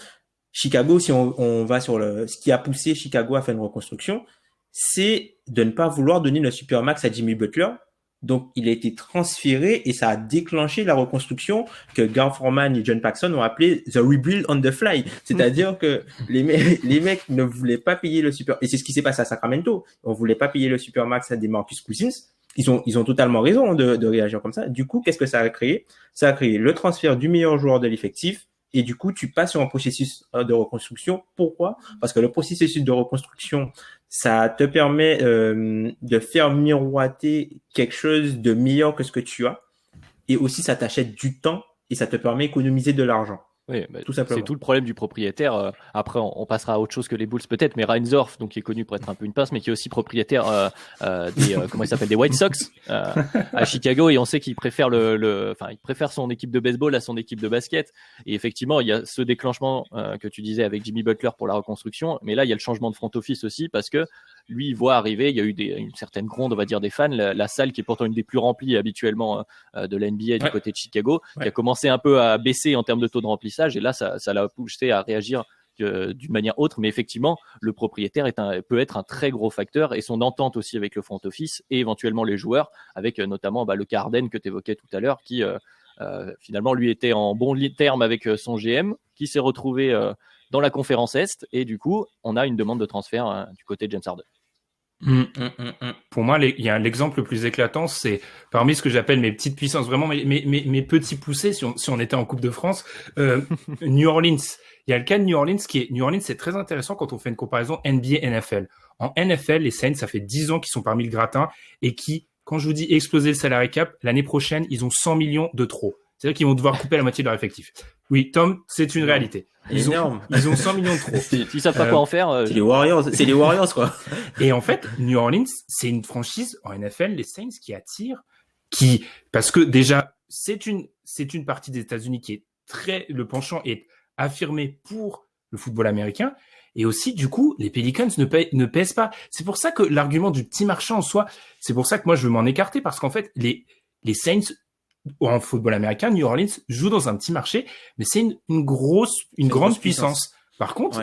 si on va sur ce qui a poussé Chicago à faire une reconstruction, c'est de ne pas vouloir donner le supermax à Jimmy Butler. Donc, il a été transféré et ça a déclenché la reconstruction que Gar Forman et John Paxson ont appelé the rebuild on the fly. C'est-à-dire que les mecs ne voulaient pas payer le super, et c'est ce qui s'est passé à Sacramento. On voulait pas payer le supermax à des Marcus Cousins. Ils ont totalement raison de réagir comme ça. Du coup, qu'est-ce que ça a créé? Ça a créé le transfert du meilleur joueur de l'effectif. Et du coup, tu passes sur un processus de reconstruction. Pourquoi? Parce que le processus de reconstruction, ça te permet de faire miroiter quelque chose de meilleur que ce que tu as. Et aussi, ça t'achète du temps et ça te permet d'économiser de l'argent. Oui, Tout simplement. c'est tout le problème du propriétaire. Après, on passera à autre chose que les Bulls peut-être, mais Reinsdorf, donc qui est connu pour être un peu une pince, mais qui est aussi propriétaire des comment il s'appelle, des White Sox à Chicago, et on sait qu'il préfère il préfère son équipe de baseball à son équipe de basket. Et effectivement, il y a ce déclenchement que tu disais avec Jimmy Butler pour la reconstruction, mais là il y a le changement de front office aussi parce que lui il voit arriver, il y a eu une certaine gronde, on va dire, des fans, la salle qui est pourtant une des plus remplies habituellement de la NBA du côté de Chicago, qui a commencé un peu à baisser en termes de taux de remplissage, et là ça l'a poussé à réagir d'une manière autre, mais effectivement le propriétaire peut être un très gros facteur, et son entente aussi avec le front office et éventuellement les joueurs, avec notamment le cas Harden que tu évoquais tout à l'heure, qui finalement lui était en bon terme avec son GM, qui s'est retrouvé dans la conférence Est, et du coup on a une demande de transfert du côté de James Harden. Pour moi, il y a l'exemple le plus éclatant, c'est parmi ce que j'appelle mes petites puissances, vraiment mes petits poussés, si on était en Coupe de France, New Orleans. Il y a le cas de New Orleans New Orleans, c'est très intéressant quand on fait une comparaison NBA-NFL. En NFL, les Saints, ça fait 10 ans qu'ils sont parmi le gratin et qui, quand je vous dis exploser le salary cap, l'année prochaine, ils ont 100 millions de trop. C'est-à-dire qu'ils vont devoir couper la moitié de leur effectif. Oui, Tom, c'est une réalité. Ils ont 100 millions de trop. S'ils savent pas quoi en faire. C'est les Warriors, quoi. Et en fait, New Orleans, c'est une franchise en NFL, les Saints, qui attire, parce que déjà, c'est une partie des États-Unis qui est le penchant est affirmé pour le football américain. Et aussi, du coup, les Pelicans ne pèsent pas. C'est pour ça que l'argument du petit marché en soi, c'est pour ça que moi, je veux m'en écarter, parce qu'en fait, les Saints, en football américain, New Orleans joue dans un petit marché, mais c'est une grande puissance. Par contre,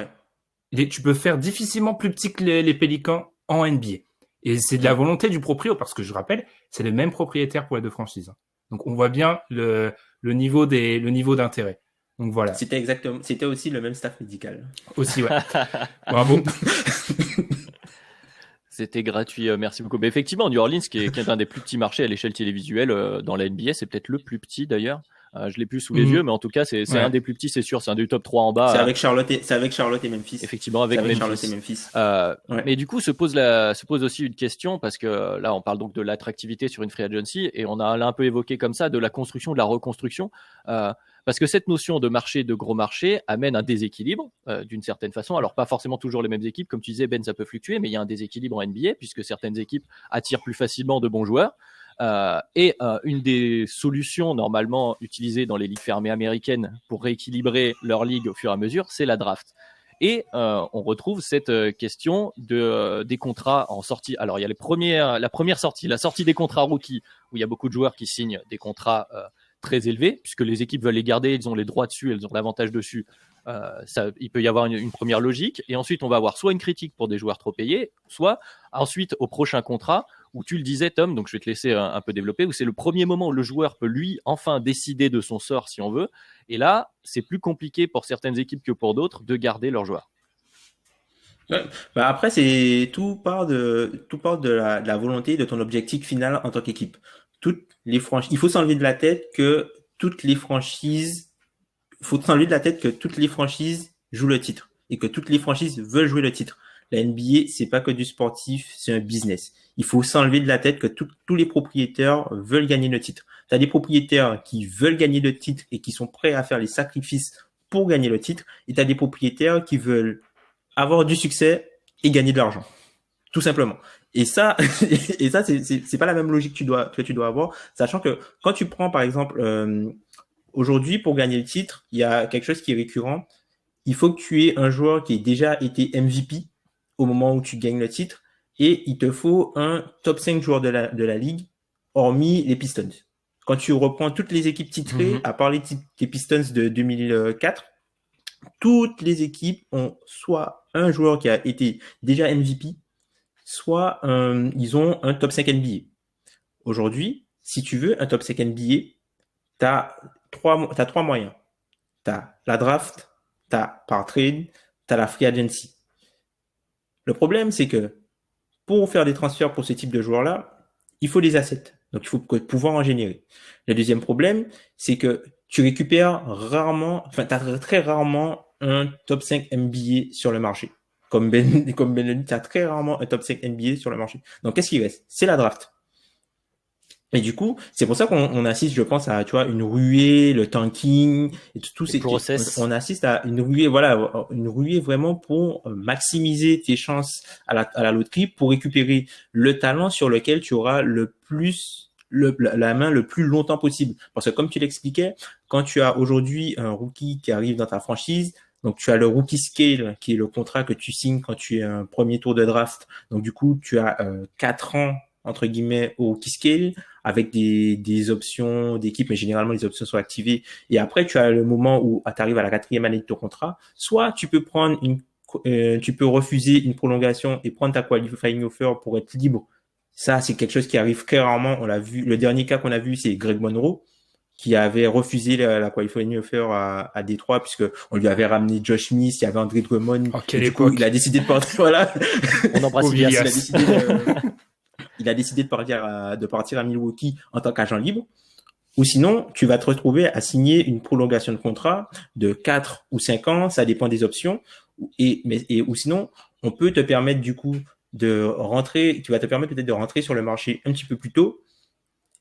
tu peux faire difficilement plus petit que les Pélicans en NBA. Et c'est de la volonté du proprio, parce que je rappelle, c'est le même propriétaire pour les deux franchises. Donc on voit bien le niveau d'intérêt. Donc voilà. C'était aussi le même staff médical. Aussi, ouais. Bravo. C'était gratuit, merci beaucoup. Mais effectivement, New Orleans, qui est un des plus petits marchés à l'échelle télévisuelle dans la NBA, c'est peut-être le plus petit d'ailleurs. Je l'ai plus sous les yeux, mais en tout cas, c'est un des plus petits, c'est sûr. C'est un des top 3 en bas. C'est avec Charlotte et Memphis. Effectivement, avec Memphis. Charlotte et Memphis. Mais du coup, se pose aussi une question, parce que là, on parle donc de l'attractivité sur une free agency, et on a un peu évoqué comme ça de la construction, de la reconstruction. Parce que cette notion de marché, de gros marché, amène un déséquilibre d'une certaine façon. Alors, pas forcément toujours les mêmes équipes. Comme tu disais, Ben, ça peut fluctuer, mais il y a un déséquilibre en NBA, puisque certaines équipes attirent plus facilement de bons joueurs. Une des solutions normalement utilisées dans les ligues fermées américaines pour rééquilibrer leur ligue au fur et à mesure, c'est la draft. Et on retrouve cette question des contrats en sortie. Alors, il y a la première sortie, la sortie des contrats rookies, où il y a beaucoup de joueurs qui signent des contrats très élevés, puisque les équipes veulent les garder, ils ont les droits dessus, elles ont l'avantage dessus. Il peut y avoir une première logique, et ensuite on va avoir soit une critique pour des joueurs trop payés, soit ensuite au prochain contrat, où tu le disais, Tom, donc je vais te laisser un peu développer, où c'est le premier moment où le joueur peut lui enfin décider de son sort si on veut, et là c'est plus compliqué pour certaines équipes que pour d'autres de garder leurs joueurs. Après, tout part de la volonté de ton objectif final en tant qu'équipe. Il faut s'enlever de la tête que toutes les franchises jouent le titre et que toutes les franchises veulent jouer le titre. La NBA, c'est pas que du sportif, c'est un business. Il faut s'enlever de la tête que tous les propriétaires veulent gagner le titre. Tu as des propriétaires qui veulent gagner le titre et qui sont prêts à faire les sacrifices pour gagner le titre, et tu as des propriétaires qui veulent avoir du succès et gagner de l'argent. Tout simplement. Et ça, c'est pas la même logique que tu dois avoir, sachant que quand tu prends, par exemple, aujourd'hui, pour gagner le titre, il y a quelque chose qui est récurrent. Il faut que tu aies un joueur qui ait déjà été MVP au moment où tu gagnes le titre, et il te faut un top 5 joueur de la ligue, hormis les Pistons. Quand tu reprends toutes les équipes titrées, à part les Pistons de 2004, toutes les équipes ont soit un joueur qui a été déjà MVP, soit ils ont un top 5 NBA. aujourd'hui, si tu veux un top 5 NBA, t'as trois moyens. T'as la draft, t'as par trade, t'as la free agency. Le problème, c'est que pour faire des transferts pour ce type de joueurs-là, il faut des assets. Donc, il faut pouvoir en générer. Le deuxième problème, c'est que tu récupères rarement, enfin, t'as très rarement un top 5 NBA sur le marché. Comme Ben l'a dit, t'as très rarement un top 5 NBA sur le marché. Donc, qu'est-ce qui reste? C'est la draft. Et du coup, c'est pour ça qu'on assiste, je pense, à, tu vois, une ruée, le tanking, et tout ces, process. on assiste à une ruée, voilà, une ruée vraiment pour maximiser tes chances à la loterie, pour récupérer le talent sur lequel tu auras le plus, la main le plus longtemps possible. Parce que comme tu l'expliquais, quand tu as aujourd'hui un rookie qui arrive dans ta franchise, donc tu as le rookie scale, qui est le contrat que tu signes quand tu es un premier tour de draft. Donc du coup, tu as 4 ans entre guillemets au rookie scale avec des options d'équipe, mais généralement les options sont activées. Et après, tu as le moment où tu arrives à la 4e année de ton contrat. Soit tu peux prendre tu peux refuser une prolongation et prendre ta qualifying offer pour être libre. Ça, c'est quelque chose qui arrive très rarement. On l'a vu. Le dernier cas qu'on a vu, c'est Greg Monroe, qui avait refusé la qualifying offer à Détroit, puisque on lui avait ramené Josh Smith, il y avait André Drummond. Oh, quelle du époque. coup, il a décidé de partir. Voilà. On embrasse Ilias. Il a décidé de partir à Milwaukee en tant qu'agent libre. Ou sinon, tu vas te retrouver à signer une prolongation de contrat de 4 ou 5 ans, ça dépend des options. Ou sinon, on peut te permettre du coup tu vas te permettre peut-être de rentrer sur le marché un petit peu plus tôt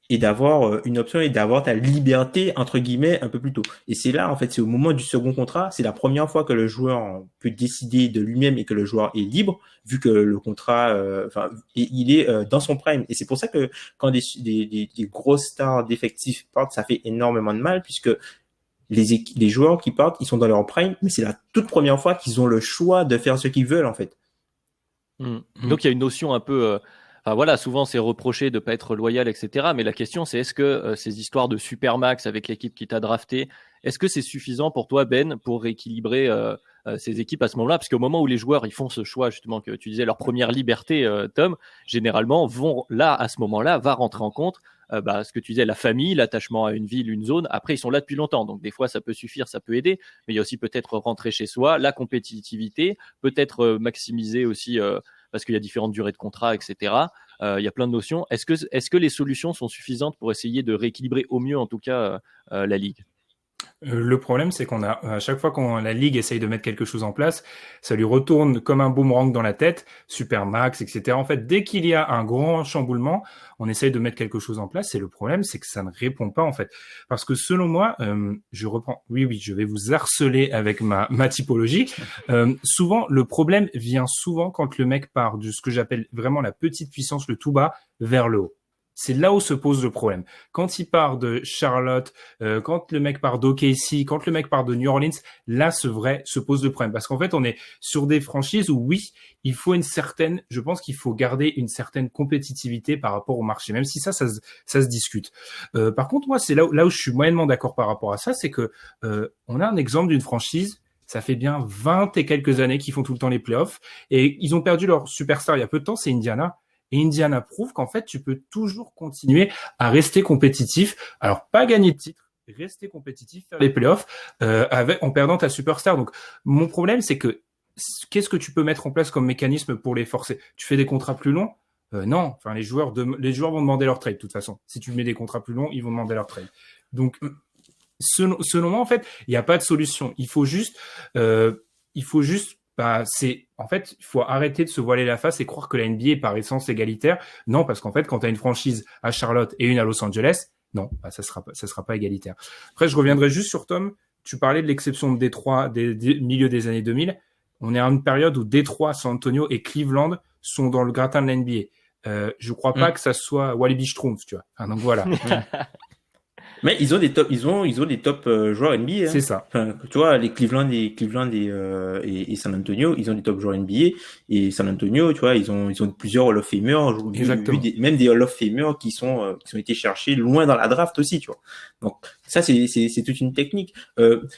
et d'avoir une option et d'avoir ta liberté entre guillemets un peu plus tôt. Et c'est là en fait, c'est au moment du second contrat, c'est la première fois que le joueur peut décider de lui-même et que le joueur est libre, vu que le contrat, il est dans son prime. Et c'est pour ça que quand des grosses stars d'effectifs partent, ça fait énormément de mal, puisque les joueurs qui partent, ils sont dans leur prime, mais c'est la toute première fois qu'ils ont le choix de faire ce qu'ils veulent en fait. Donc il y a une notion un peu enfin voilà, souvent c'est reproché de pas être loyal, etc. Mais la question c'est, est-ce que ces histoires de supermax avec l'équipe qui t'a drafté, est-ce que c'est suffisant pour toi, Ben, pour rééquilibrer ces équipes à ce moment-là? Parce qu'au moment où les joueurs ils font ce choix, justement, que tu disais, leur première liberté, Tom, généralement vont là, à ce moment-là, va rentrer en compte ce que tu disais, la famille, l'attachement à une ville, une zone. Après, ils sont là depuis longtemps, donc des fois ça peut suffire, ça peut aider. Mais il y a aussi peut-être rentrer chez soi, la compétitivité, peut-être maximiser aussi parce qu'il y a différentes durées de contrat, etc. Il y a plein de notions. Est-ce que les solutions sont suffisantes pour essayer de rééquilibrer au mieux, en tout cas, la ligue? Le problème, c'est qu'on a, à chaque fois qu'on la ligue essaye de mettre quelque chose en place, ça lui retourne comme un boomerang dans la tête, Supermax, etc. En fait, dès qu'il y a un grand chamboulement, on essaye de mettre quelque chose en place, et le problème, c'est que ça ne répond pas, en fait. Parce que selon moi, je reprends, oui, je vais vous harceler avec ma typologie. Souvent, le problème vient souvent quand le mec part de ce que j'appelle vraiment la petite puissance, le tout bas, vers le haut. C'est là où se pose le problème. Quand il part de Charlotte, quand le mec part d'OKC, quand le mec part de New Orleans, là, se pose le problème. Parce qu'en fait, on est sur des franchises où oui, il faut je pense qu'il faut garder une certaine compétitivité par rapport au marché, même si ça se discute. Par contre, moi, c'est là où je suis moyennement d'accord par rapport à ça, c'est que on a un exemple d'une franchise. Ça fait bien 20 et quelques années qu'ils font tout le temps les playoffs, et ils ont perdu leur superstar il y a peu de temps, c'est Indiana. Et Indiana prouve qu'en fait, tu peux toujours continuer à rester compétitif. Alors, pas gagner de titre, rester compétitif, faire les playoffs en perdant ta superstar. Donc, mon problème, c'est que qu'est-ce que tu peux mettre en place comme mécanisme pour les forcer? Tu fais des contrats plus longs? Non. Enfin, les joueurs vont demander leur trade de toute façon. Si tu mets des contrats plus longs, ils vont demander leur trade. Donc, selon moi, en fait, il n'y a pas de solution. Il faut juste en fait, il faut arrêter de se voiler la face et croire que la NBA est par essence égalitaire. Non, parce qu'en fait, quand tu as une franchise à Charlotte et une à Los Angeles, non, ça sera pas égalitaire. Après, je reviendrai juste sur Tom. Tu parlais de l'exception de Détroit des milieu des années 2000. On est à une période où Détroit, San Antonio et Cleveland sont dans le gratin de la NBA. Je crois pas que ça soit Walibi Schtroumpf, tu vois. Enfin, donc voilà. Mais ils ont des top, ils ont des top joueurs NBA. Hein. C'est ça. Enfin, tu vois, les Cleveland et San Antonio, ils ont des top joueurs NBA. Et San Antonio, tu vois, ils ont plusieurs Hall of Famers, même des Hall of Famers qui ont été cherchés loin dans la draft aussi, tu vois. Donc ça, c'est toute une technique.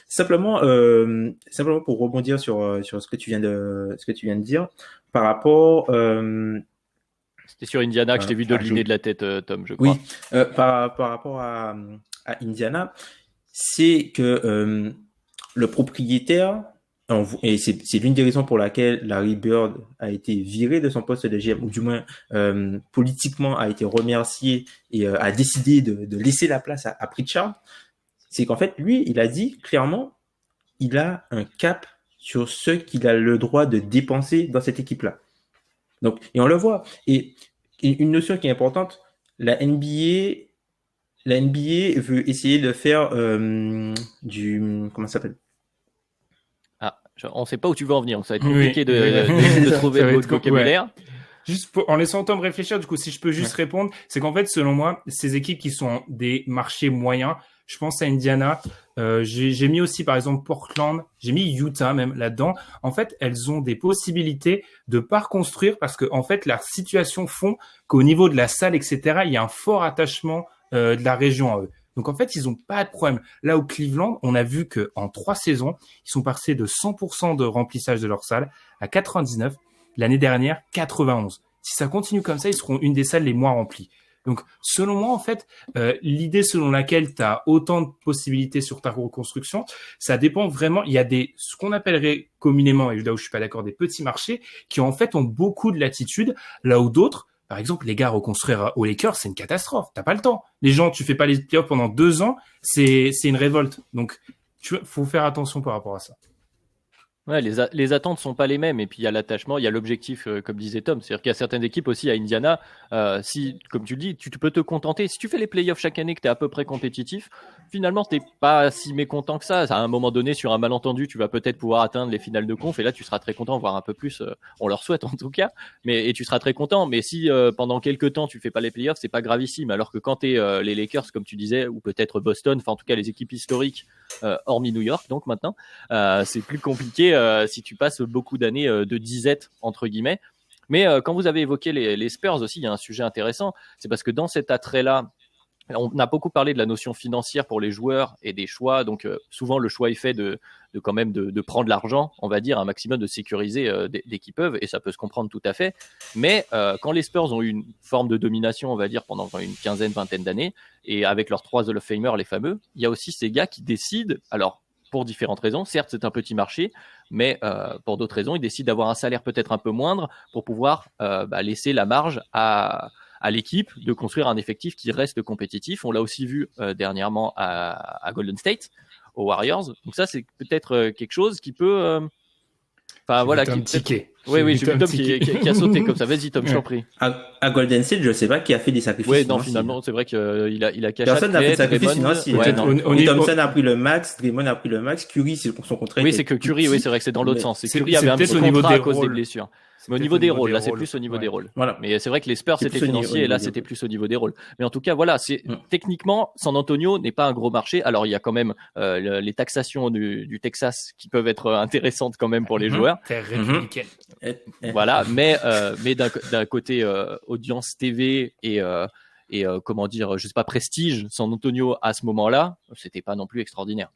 Simplement pour rebondir sur ce que tu viens de dire par rapport C'était sur Indiana que je t'ai vu dodeliner de la tête, Tom, je crois. Oui, par rapport à Indiana, c'est que le propriétaire, et c'est l'une des raisons pour laquelle Larry Bird a été viré de son poste de GM, ou du moins politiquement a été remercié et a décidé de laisser la place à Pritchard, c'est qu'en fait, lui, il a dit clairement, il a un cap sur ce qu'il a le droit de dépenser dans cette équipe-là. Donc, et on le voit. Et une notion qui est importante, la NBA veut essayer de faire comment ça s'appelle? On ne sait pas où tu veux en venir, donc ça va être compliqué de trouver le vocabulaire. Ouais. Juste en laissant Tom réfléchir, du coup, si je peux juste répondre, c'est qu'en fait, selon moi, ces équipes qui sont des marchés moyens, je pense à Indiana, j'ai mis aussi par exemple Portland, j'ai mis Utah même là-dedans. En fait, elles ont des possibilités de pas reconstruire parce que en fait, leur situation font qu'au niveau de la salle, etc., il y a un fort attachement de la région à eux. Donc en fait, ils ont pas de problème. Là où Cleveland, on a vu que en 3 saisons, ils sont passés de 100% de remplissage de leur salle à 99. L'année dernière, 91. Si ça continue comme ça, ils seront une des salles les moins remplies. Donc, selon moi, en fait, l'idée selon laquelle tu as autant de possibilités sur ta reconstruction, ça dépend vraiment. Il y a ce qu'on appellerait communément, et là où je suis pas d'accord, des petits marchés qui en fait ont beaucoup de latitude, là où d'autres, par exemple, les gars, reconstruire aux Lakers, c'est une catastrophe. T'as pas le temps. Les gens, tu fais pas les playoffs pendant 2 ans, c'est une révolte. Donc, faut faire attention par rapport à ça. Ouais, les attentes sont pas les mêmes, et puis il y a l'attachement, il y a l'objectif, comme disait Tom. C'est-à-dire qu'il y a certaines équipes aussi à Indiana, si, comme tu le dis, tu peux te contenter. Si tu fais les playoffs chaque année, que tu es à peu près compétitif, finalement, t'es pas si mécontent que ça. À un moment donné, sur un malentendu, tu vas peut-être pouvoir atteindre les finales de conf, et là, tu seras très content, voire un peu plus. On leur souhaite en tout cas, et tu seras très content. Mais si pendant quelques temps, tu fais pas les playoffs, c'est pas gravissime. Alors que quand t'es les Lakers, comme tu disais, ou peut-être Boston, enfin en tout cas les équipes historiques, hormis New York, donc maintenant, c'est plus compliqué. Si tu passes beaucoup d'années de disette entre guillemets. Mais quand vous avez évoqué les Spurs aussi, il y a un sujet intéressant. C'est parce que dans cet attrait-là, on a beaucoup parlé de la notion financière pour les joueurs et des choix. Donc souvent le choix est fait de quand même de prendre l'argent, on va dire un maximum, de sécuriser dès qu'ils peuvent, et ça peut se comprendre tout à fait. Mais quand les Spurs ont eu une forme de domination, on va dire pendant une quinzaine, vingtaine d'années, et avec leurs 3 Hall of Famers, les fameux, il y a aussi ces gars qui décident, alors pour différentes raisons, certes c'est un petit marché, mais pour d'autres raisons, ils décident d'avoir un salaire peut-être un peu moindre pour pouvoir laisser la marge à l'équipe de construire un effectif qui reste compétitif. On l'a aussi vu dernièrement à Golden State, aux Warriors. Donc ça, c'est peut-être quelque chose qui peut... Enfin voilà, qui tiqué. Oui, j'ai vu Tom qui a sauté comme ça. Vas-y Tom, je t'en prie. À Golden State, je sais pas qui a fait des sacrifices. Oui, non, finalement, c'est vrai qu'il a caché. Personne n'a fait de sacrifice financier. Thompson a pris le max, Draymond a pris le max, Curry, c'est son contrat. Oui, c'est que Curry, oui, c'est vrai que c'est dans l'autre sens. Curry avait un petit contrat à cause des blessures. Mais au niveau des rôles, là, c'est plus au niveau des rôles. Voilà. Mais c'est vrai que les Spurs, c'était financier, et là, c'était plus au niveau des rôles. Mais en tout cas, voilà, techniquement, San Antonio n'est pas un gros marché. Alors, il y a quand même les taxations du Texas qui peuvent être intéressantes quand même pour les joueurs. Terre républicaine. Voilà, mais d'un côté audience TV et comment dire, je sais pas, prestige, San Antonio à ce moment-là, c'était pas non plus extraordinaire.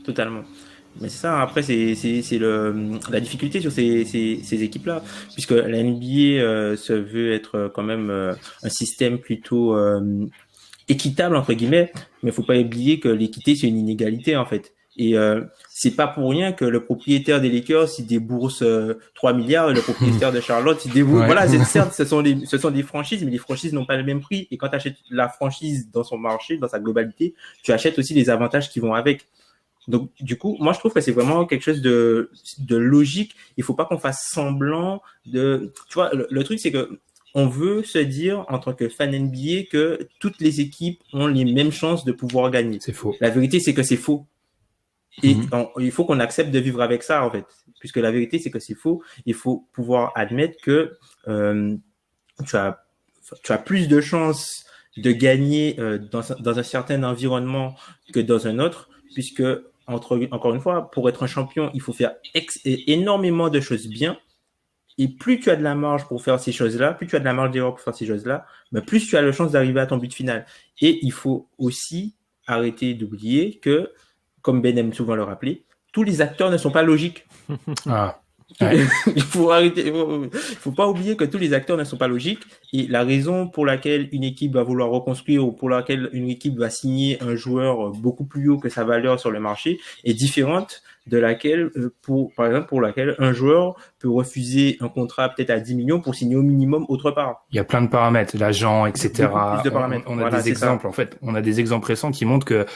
Totalement. Mais c'est ça, après, c'est la difficulté sur ces équipes-là, puisque la NBA se veut être quand même un système plutôt équitable, entre guillemets, mais il faut pas oublier que l'équité, c'est une inégalité, en fait. Et c'est pas pour rien que le propriétaire des Lakers, il débourse 3 milliards, et le propriétaire de Charlotte, il débourse... Voilà, certes, ce sont des franchises, mais les franchises n'ont pas le même prix. Et quand tu achètes la franchise dans son marché, dans sa globalité, tu achètes aussi les avantages qui vont avec. Donc, du coup, moi, je trouve que c'est vraiment quelque chose de logique. Il faut pas qu'on fasse semblant de... Tu vois, le truc, c'est que on veut se dire, en tant que fan NBA, que toutes les équipes ont les mêmes chances de pouvoir gagner. C'est faux. La vérité, c'est que c'est faux. Et il faut qu'on accepte de vivre avec ça, en fait. Puisque la vérité, c'est que c'est faux. Il faut pouvoir admettre que tu as plus de chances de gagner dans un certain environnement que dans un autre, puisque encore une fois, pour être un champion, il faut faire énormément de choses bien. Et plus tu as de la marge pour faire ces choses-là, plus tu as de la marge d'erreur pour faire ces choses-là, ben plus tu as la chance d'arriver à ton but final. Et il faut aussi arrêter d'oublier que, comme Ben aime souvent le rappeler, tous les acteurs ne sont pas logiques. Ouais. Il faut arrêter. Il faut pas oublier que tous les acteurs ne sont pas logiques. Et la raison pour laquelle une équipe va vouloir reconstruire ou pour laquelle une équipe va signer un joueur beaucoup plus haut que sa valeur sur le marché est différente de laquelle, par exemple, pour laquelle un joueur peut refuser un contrat peut-être à 10 millions pour signer au minimum autre part. Il y a plein de paramètres, l'agent, etc. Beaucoup plus de paramètres. On a Voilà, des c'est exemples, ça. en fait. On a des exemples récents qui montrent que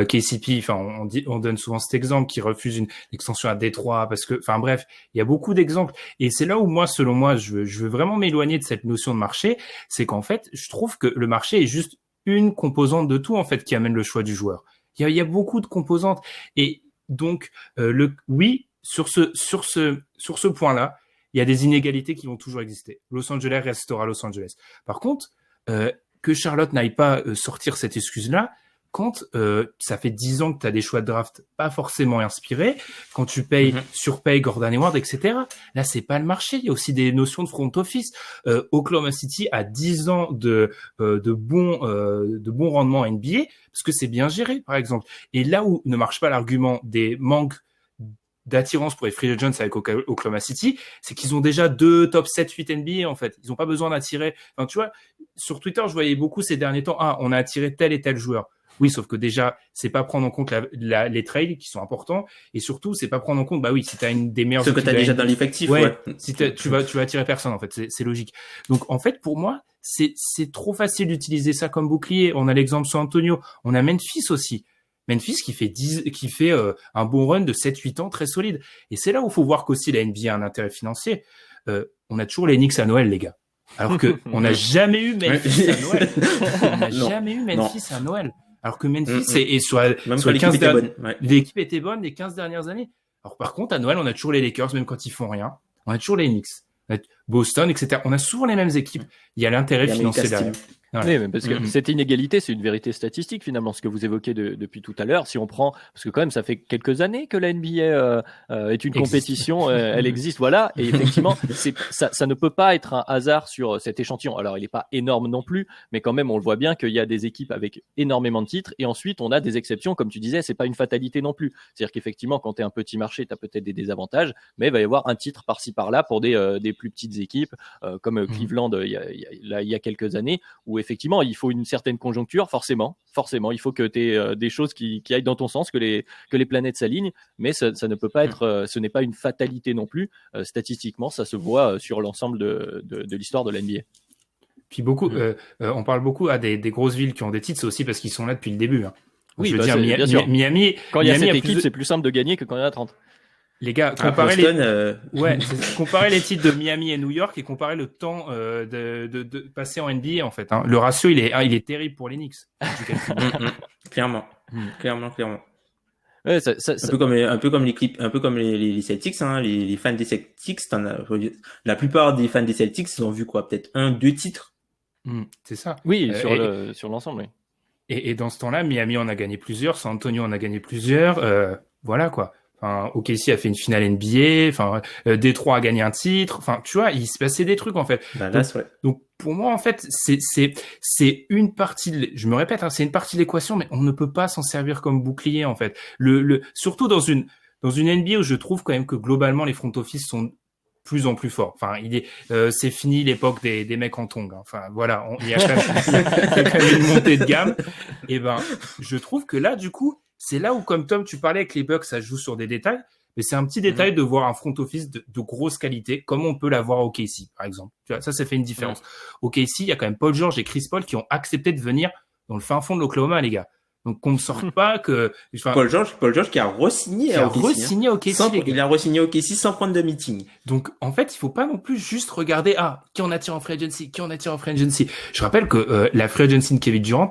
KCP, enfin, on donne souvent cet exemple, qui refuse une extension à Détroit parce que, enfin bref, il y a beaucoup d'exemples. Et c'est là où moi, selon moi, je veux vraiment m'éloigner de cette notion de marché. C'est qu'en fait, je trouve que le marché est juste une composante de tout, en fait, qui amène le choix du joueur. Il y a beaucoup de composantes. Et donc, oui, sur ce point-là, il y a des inégalités qui vont toujours exister. Los Angeles restera Los Angeles. Par contre, que Charlotte n'aille pas sortir cette excuse-là, quand ça fait 10 ans que tu as des choix de draft pas forcément inspirés, quand tu surpayes Gordon Hayward, etc., là, c'est pas le marché. Il y a aussi des notions de front office. Oklahoma City a 10 ans de bons rendements NBA parce que c'est bien géré, par exemple. Et là où ne marche pas l'argument des manques d'attirance pour les free agents avec Oklahoma City, c'est qu'ils ont déjà 2 top 7, 8 NBA, en fait. Ils ont pas besoin d'attirer. Enfin, tu vois, sur Twitter, je voyais beaucoup ces derniers temps, on a attiré tel et tel joueur. Oui, sauf que déjà, c'est pas prendre en compte les trades qui sont importants, et surtout, c'est pas prendre en compte, bah oui, si t'as une des meilleures Ce que équipes tu as déjà dans l'effectif, ouais, ouais. si tu vas attirer personne, en fait, c'est logique. Donc, en fait, pour moi, c'est trop facile d'utiliser ça comme bouclier. On a l'exemple sur Antonio, on a Memphis aussi. Memphis qui fait un bon run de 7-8 ans très solide. Et c'est là où il faut voir qu'aussi la NBA a un intérêt financier. On a toujours les Knicks à Noël, les gars. Alors que on n'a jamais eu Memphis à Noël. On n'a jamais eu Memphis à Noël. Alors que Memphis est sur les 15 l'équipe était bonne les 15 dernières années. Alors par contre, à Noël, on a toujours les Lakers, même quand ils font rien. On a toujours les Knicks. Boston, etc. On a souvent les mêmes équipes. Il y a l'intérêt financier derrière. Voilà. Oui, mais parce que cette inégalité, c'est une vérité statistique finalement, ce que vous évoquez depuis tout à l'heure. Si on prend, parce que quand même, ça fait quelques années que la NBA est une compétition, elle existe, voilà. Et effectivement, ça ne peut pas être un hasard sur cet échantillon. Alors, il n'est pas énorme non plus, mais quand même, on le voit bien qu'il y a des équipes avec énormément de titres, et ensuite, on a des exceptions, comme tu disais, c'est pas une fatalité non plus. C'est-à-dire qu'effectivement, quand tu es un petit marché, tu as peut-être des désavantages, mais il va y avoir un titre par-ci par-là pour des plus petites équipes, comme Cleveland il y a quelques années, où effectivement, il faut une certaine conjoncture, forcément. Il faut que tu aies des choses qui aillent dans ton sens, que les planètes s'alignent, mais ça ne peut pas être, ce n'est pas une fatalité non plus. Statistiquement, ça se voit sur l'ensemble de l'histoire de l'NBA. Puis on parle beaucoup des grosses villes qui ont des titres, c'est aussi parce qu'ils sont là depuis le début. Hein. Oui, je veux dire, Miami. Quand il y a cette équipe, c'est plus simple de gagner que quand il y en a 30. Les gars, comparez les titres de Miami et New York et comparez le temps de passer en NBA en fait. Hein. Le ratio il est terrible pour les Knicks. Clairement. Ouais, un peu comme les Celtics, hein, les fans des Celtics, la plupart des fans des Celtics, ils ont vu quoi, peut-être 1-2 titres. C'est ça. Oui, sur l'ensemble. Oui. Et dans ce temps-là, Miami en a gagné plusieurs, San Antonio en a gagné plusieurs, voilà quoi. Enfin, OKC a fait une finale NBA, enfin, Détroit a gagné un titre, enfin, tu vois, il se passait des trucs, en fait. Donc, pour moi, en fait, c'est une partie, je me répète, hein, c'est une partie de l'équation, mais on ne peut pas s'en servir comme bouclier, en fait. Surtout dans une NBA où je trouve quand même que globalement, les front office sont plus en plus forts. Enfin, c'est fini l'époque des mecs en tongs. Hein. Enfin, voilà, il y a quand même une montée de gamme. Et ben, je trouve que là, du coup, c'est là où, comme Tom, tu parlais avec les Bucks, ça joue sur des détails, mais c'est un petit détail de voir un front office de grosse qualité, comme on peut l'avoir au OKC, par exemple. Tu vois, ça fait une différence. Au OKC, il y a quand même Paul George et Chris Paul qui ont accepté de venir dans le fin fond de l'Oklahoma, les gars. Donc, qu'on ne sorte pas que... Paul George qui a re-signé à OKC. Il a re-signé au OKC sans prendre de meeting. Donc, en fait, il faut pas non plus juste regarder, qui on attire en free agency. Je rappelle que la free agency de Kevin Durant,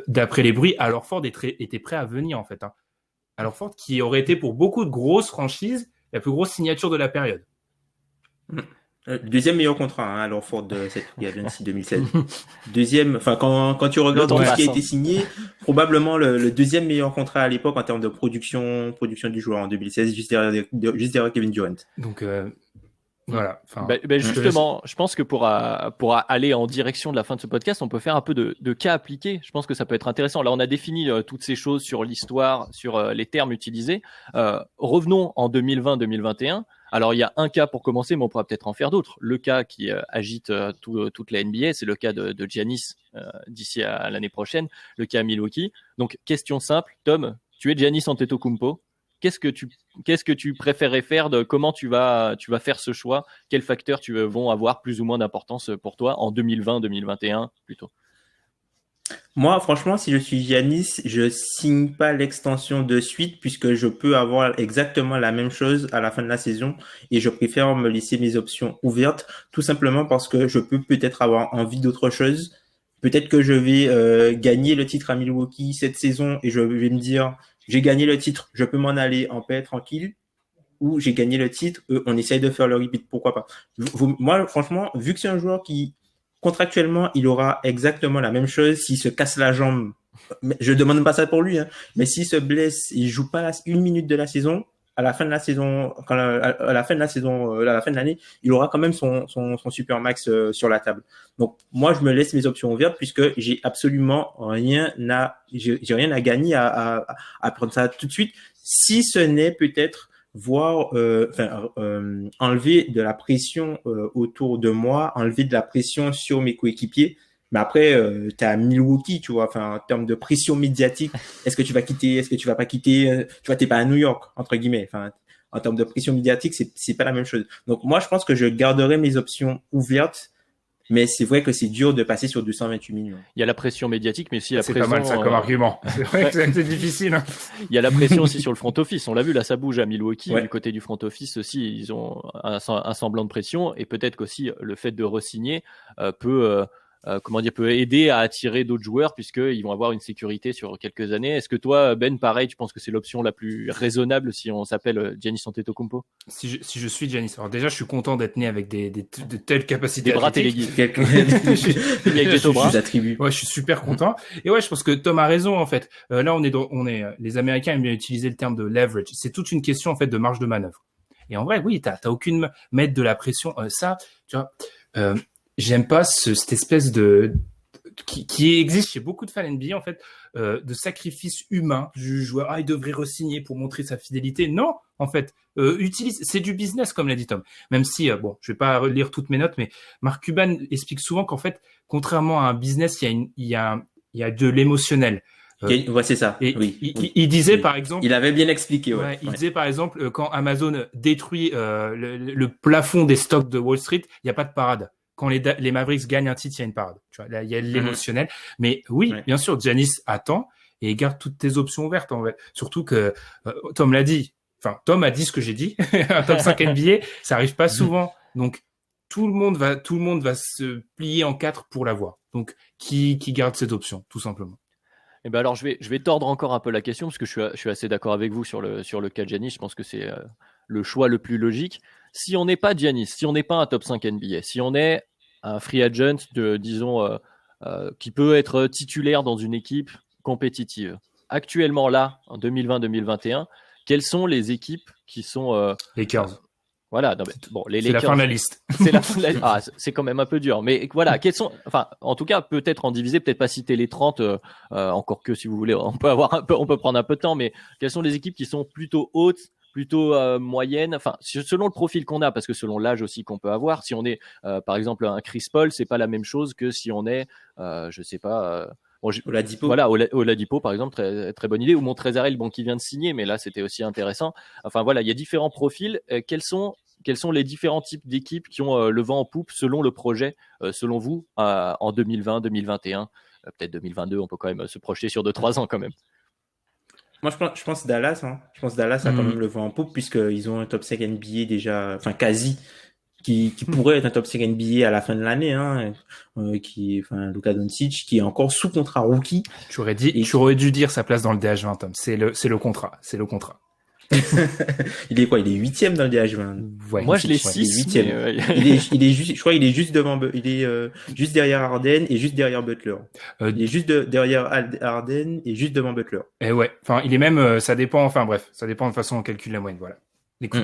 d'après les bruits, Al Horford était prêt à venir, en fait. Hein. Al Horford qui aurait été pour beaucoup de grosses franchises la plus grosse signature de la période. Deuxième meilleur contrat, hein, Al Horford de cette free agency 2016. Deuxième, enfin, quand tu regardes tout ce qui a été signé, probablement le deuxième meilleur contrat à l'époque en termes de production du joueur en 2016, juste derrière Kevin Durant. Donc, voilà. Justement, je pense que pour aller en direction de la fin de ce podcast, on peut faire un peu de cas appliqués. Je pense que ça peut être intéressant. Là, on a défini toutes ces choses sur l'histoire, sur les termes utilisés. Revenons en 2020-2021. Alors, il y a un cas pour commencer, mais on pourra peut-être en faire d'autres. Le cas qui agite toute la NBA, c'est le cas de Giannis d'ici à l'année prochaine, le cas à Milwaukee. Donc, question simple, Tom, tu es Giannis Antetokounmpo. Qu'est-ce que tu préférerais faire comment tu vas faire ce choix? Quels facteurs vont avoir plus ou moins d'importance pour toi en 2020, 2021 plutôt? Moi, franchement, si je suis Giannis, je signe pas l'extension de suite puisque je peux avoir exactement la même chose à la fin de la saison et je préfère me laisser mes options ouvertes tout simplement parce que je peux peut-être avoir envie d'autre chose. Peut-être que je vais gagner le titre à Milwaukee cette saison et je vais me dire, j'ai gagné le titre, je peux m'en aller en paix tranquille. Ou j'ai gagné le titre, on essaye de faire le repeat, pourquoi pas. Moi, franchement, vu que c'est un joueur qui contractuellement, il aura exactement la même chose s'il se casse la jambe. Je demande pas ça pour lui, hein, mais s'il se blesse, il joue pas une minute de la saison. À la fin de la saison, à la fin de la saison, à la fin de l'année, il aura quand même son super max sur la table. Donc moi, je me laisse mes options ouvertes puisque j'ai absolument j'ai rien à gagner à prendre ça tout de suite. Si ce n'est peut-être voir, enlever de la pression autour de moi, enlever de la pression sur mes coéquipiers. Mais après, t'es à Milwaukee, tu vois. Enfin, en termes de pression médiatique, est-ce que tu vas quitter, est-ce que tu vas pas quitter? Tu vois, t'es pas à New York, entre guillemets. Enfin, en termes de pression médiatique, c'est pas la même chose. Donc moi, je pense que je garderai mes options ouvertes. Mais c'est vrai que c'est dur de passer sur 228 millions. Il y a la pression médiatique, mais aussi la pression. C'est pas mal ça comme argument. C'est vrai que c'est difficile. Hein. Il y a la pression aussi sur le front office. On l'a vu, là, ça bouge à Milwaukee. Ouais. Du côté du front office aussi, ils ont un semblant de pression. Et peut-être qu'aussi le fait de re-signer peut aider à attirer d'autres joueurs puisqu'ils vont avoir une sécurité sur quelques années. Est-ce que toi, Ben, pareil, tu penses que c'est l'option la plus raisonnable si on s'appelle Giannis Antetokounmpo? Si je suis Giannis, alors déjà, je suis content d'être né avec de telles capacités. Des bras téléguidés. Avec des bras. Ouais, je suis super content. Et ouais, je pense que Tom a raison, en fait. Là, les Américains aiment bien utiliser le terme de leverage. C'est toute une question, en fait, de marge de manœuvre. Et en vrai, oui, t'as aucune mettre de la pression. Ça, tu vois, j'aime pas cette espèce qui existe chez beaucoup de fans NBA en fait de sacrifice humain du joueur. Il devrait re-signer pour montrer sa fidélité. Non, en fait, c'est du business comme l'a dit Tom. Même si je vais pas lire toutes mes notes, mais Mark Cuban explique souvent qu'en fait, contrairement à un business, il y a de l'émotionnel. Ouais, c'est ça. Et oui, il disait par exemple, il avait bien expliqué. Ouais. Il disait par exemple quand Amazon détruit le plafond des stocks de Wall Street, il y a pas de parade. Quand les Mavericks gagnent un titre, il y a une parade. Tu vois, là, il y a l'émotionnel. Mais oui, bien sûr, Giannis attend et garde toutes tes options ouvertes. En fait. Surtout que Tom l'a dit. Enfin, Tom a dit ce que j'ai dit. Un top 5 NBA, ça arrive pas souvent. Donc tout le monde va se plier en quatre pour l'avoir. Donc qui garde cette option, tout simplement. Eh ben alors je vais tordre encore un peu la question parce que je suis assez d'accord avec vous sur le cas de Giannis. Je pense que c'est le choix le plus logique. Si on n'est pas Giannis, si on n'est pas un top 5 NBA, si on est un free agent qui peut être titulaire dans une équipe compétitive, actuellement là, en 2020-2021, quelles sont les équipes qui sont Lakers. Voilà, non, mais, bon, les c'est Lakers. La fin de la liste. C'est la fin de la liste. Ah, c'est quand même un peu dur. Mais voilà, en tout cas, peut-être en diviser, peut-être pas citer les 30, encore que si vous voulez, on peut prendre un peu de temps, mais quelles sont les équipes qui sont plutôt hautes, plutôt moyennes, enfin, selon le profil qu'on a, parce que selon l'âge aussi qu'on peut avoir, si on est, par exemple, un Chris Paul, c'est pas la même chose que si on est, je sais pas, Oladipo. Voilà, Oladipo, par exemple, très, très bonne idée. Ou Montrezl, qui vient de signer, mais là, c'était aussi intéressant. Enfin, voilà, il y a différents profils. Quels sont les différents types d'équipes qui ont le vent en poupe selon le projet, selon vous, en 2020, 2021, peut-être 2022, on peut quand même se projeter sur 2-3 ans quand même. Moi, je pense Dallas. Hein. Je pense Dallas a quand même le vent en poupe puisqu'ils ont un top 5 NBA déjà, enfin quasi, qui pourrait être un top 5 NBA à la fin de l'année, hein, Luka Doncic, qui est encore sous contrat rookie. Tu aurais dû dire sa place dans le DH20, Tom. C'est le contrat. Il est quoi? Il est 8e dans le DH20. Ouais, moi, je l'ai 6. Il est juste, je crois, il est juste juste derrière Harden et juste derrière Butler. Il est juste derrière Harden et juste devant Butler. Et ouais. Enfin, il est même, ça dépend, enfin, bref. Ça dépend de façon on calcule la moyenne, voilà.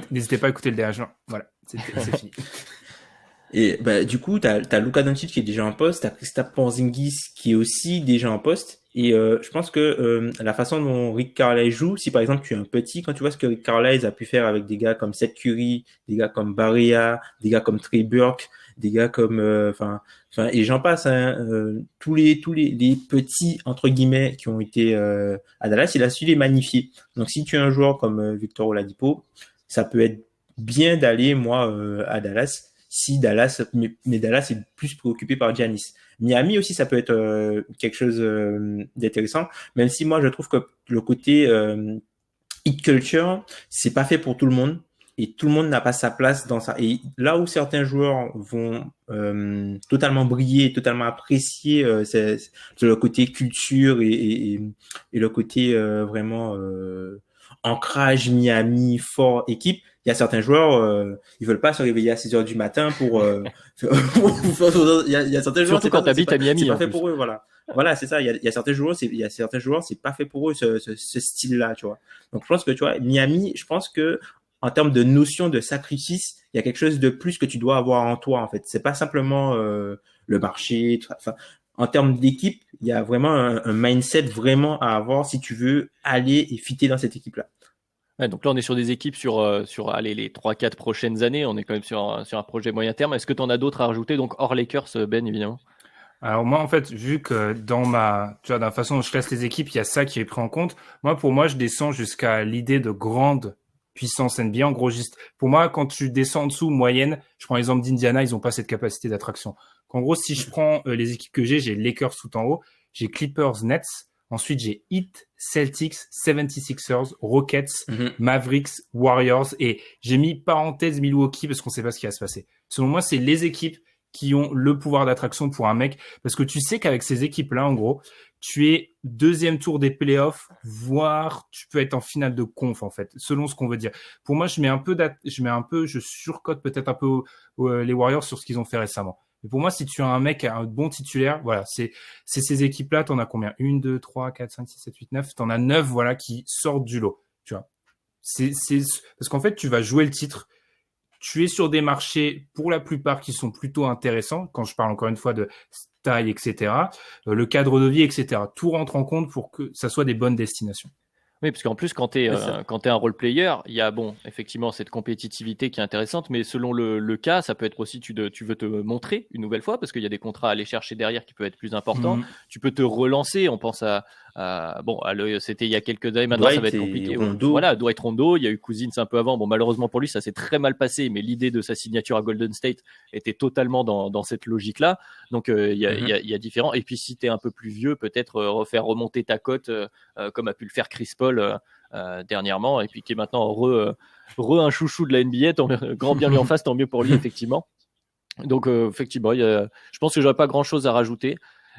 N'hésitez pas à écouter le DH20. Voilà. C'est fini. Et, du coup, t'as Luka Doncic qui est déjà en poste, t'as Kristaps Porzingis qui est aussi déjà en poste. Et je pense que la façon dont Rick Carlisle joue, si par exemple tu es un petit, quand tu vois ce que Rick Carlisle a pu faire avec des gars comme Seth Curry, des gars comme Barea, des gars comme Trey Burke, des gars comme, enfin, et j'en passe, hein, les petits entre guillemets qui ont été à Dallas, il a su les magnifier. Donc si tu es un joueur comme Victor Oladipo, ça peut être bien d'aller moi à Dallas. Si Dallas, mais Dallas est plus préoccupé par Giannis. Miami aussi, ça peut être quelque chose d'intéressant, même si moi je trouve que le côté hit culture, c'est pas fait pour tout le monde et tout le monde n'a pas sa place dans ça. Et là où certains joueurs vont totalement briller, totalement apprécier, c'est le côté culture et le côté vraiment ancrage Miami, fort équipe. Il y a certains joueurs, ils veulent pas se réveiller à 6 heures du matin pour, il y a certains joueurs. Surtout quand t'habites à Miami. C'est pas fait pour eux, voilà. Voilà, c'est ça. Il y a certains joueurs, c'est pas fait pour eux, ce style-là, tu vois. Donc, je pense que, tu vois, Miami, je pense que, en termes de notion de sacrifice, il y a quelque chose de plus que tu dois avoir en toi, en fait. C'est pas simplement, le marché, enfin, en termes d'équipe, il y a vraiment un mindset vraiment à avoir si tu veux aller et fitter dans cette équipe-là. Ouais, donc là, on est sur des équipes sur allez, les 3-4 prochaines années. On est quand même sur un projet moyen terme. Est-ce que tu en as d'autres à rajouter? Donc, hors Lakers, Ben, évidemment. Alors moi, en fait, vu que tu vois, dans la façon dont je classe les équipes, il y a ça qui est pris en compte. Pour moi, je descends jusqu'à l'idée de grande puissance NBA. En gros, juste, pour moi, quand tu descends en dessous, moyenne, je prends l'exemple d'Indiana, ils ont pas cette capacité d'attraction. En gros, si je prends les équipes que j'ai Lakers tout en haut, j'ai Clippers, Nets, ensuite j'ai Heat, Celtics, 76ers, Rockets, Mavericks, Warriors, et j'ai mis parenthèse Milwaukee parce qu'on sait pas ce qui va se passer. Selon moi, c'est les équipes qui ont le pouvoir d'attraction pour un mec, parce que tu sais qu'avec ces équipes-là, en gros, tu es deuxième tour des playoffs, voire tu peux être en finale de conf, en fait, selon ce qu'on veut dire. Pour moi, je surcote peut-être un peu les Warriors sur ce qu'ils ont fait récemment. Mais pour moi, si tu as un mec, un bon titulaire, voilà, c'est ces équipes-là, t'en as combien? 1, 2, 3, 4, 5, 6, 7, 8, 9, t'en as 9, voilà, qui sortent du lot, tu vois. Parce qu'en fait, tu vas jouer le titre, tu es sur des marchés, pour la plupart, qui sont plutôt intéressants, quand je parle encore une fois de taille, etc., le cadre de vie, etc. Tout rentre en compte pour que ça soit des bonnes destinations. Oui, parce qu'en plus, quand tu es un role player, il y a effectivement cette compétitivité qui est intéressante, mais selon le cas, ça peut être aussi tu veux te montrer une nouvelle fois parce qu'il y a des contrats à aller chercher derrière qui peuvent être plus importants. Tu peux te relancer. On pense c'était il y a quelques années. Maintenant, ça va être compliqué. Voilà, Dwight Rondo. Il y a eu Cousins un peu avant. Bon, malheureusement pour lui, ça s'est très mal passé, mais l'idée de sa signature à Golden State était totalement dans cette logique-là. Donc, il y a différents. Et puis, si tu es un peu plus vieux, peut-être refaire remonter ta cote comme a pu le faire Chris Paul dernièrement, et puis qui est maintenant un chouchou de la NBA, grand bien lui en face, tant mieux pour lui, effectivement. Donc effectivement, je pense que j'aurais pas grand chose à rajouter.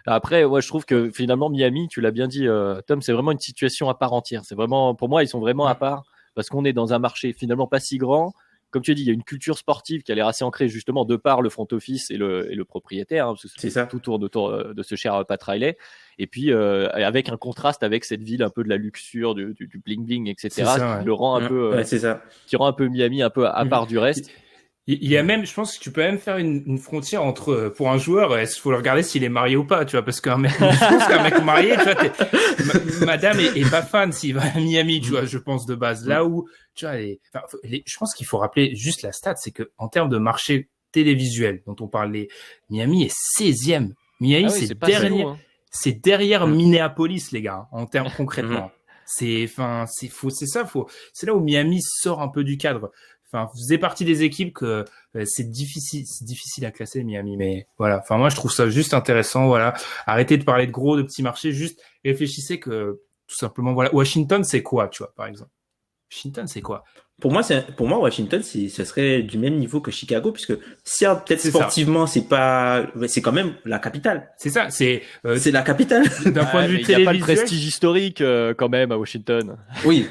Après, je trouve que finalement Miami, tu l'as bien dit, Tom, c'est vraiment une situation à part entière. C'est vraiment, pour moi, ils sont vraiment à part parce qu'on est dans un marché finalement pas si grand. Comme tu as dit, il y a une culture sportive qui a l'air assez ancrée justement de par le front office et le propriétaire, parce que c'est ça. Tout tourne autour de ce cher Pat Riley. Et puis avec un contraste avec cette ville un peu de la luxure, du bling bling, etc. Ça, qui le rend un peu, qui rend un peu Miami un peu à part du reste. Il y a même, je pense que tu peux même faire une frontière entre, pour un joueur, il faut le regarder s'il est marié ou pas, tu vois, parce qu'un mec, je pense qu'un mec marié, tu vois, madame est pas fan s'il va à Miami, tu vois, je pense de base. Là où, tu vois, je pense qu'il faut rappeler juste la stat, c'est que en termes de marché télévisuel dont on parlait, Miami est 16e. Miami, c'est derrière Minneapolis, les gars, en termes concrètement. C'est là où Miami sort un peu du cadre. Enfin, vous faisait partie des équipes que c'est difficile à classer Miami, mais voilà. Enfin, moi, je trouve ça juste intéressant. Voilà, arrêtez de parler de gros, de petits marchés. Juste réfléchissez que tout simplement, voilà, Washington, c'est quoi, tu vois, par exemple. Washington, c'est quoi? Pour moi, Washington, ce serait du même niveau que Chicago, puisque certes, peut-être sportivement, c'est quand même la capitale. C'est ça, c'est la capitale. D'un point de vue télévisuel. Il n'y a pas le prestige historique, quand même, à Washington. Oui.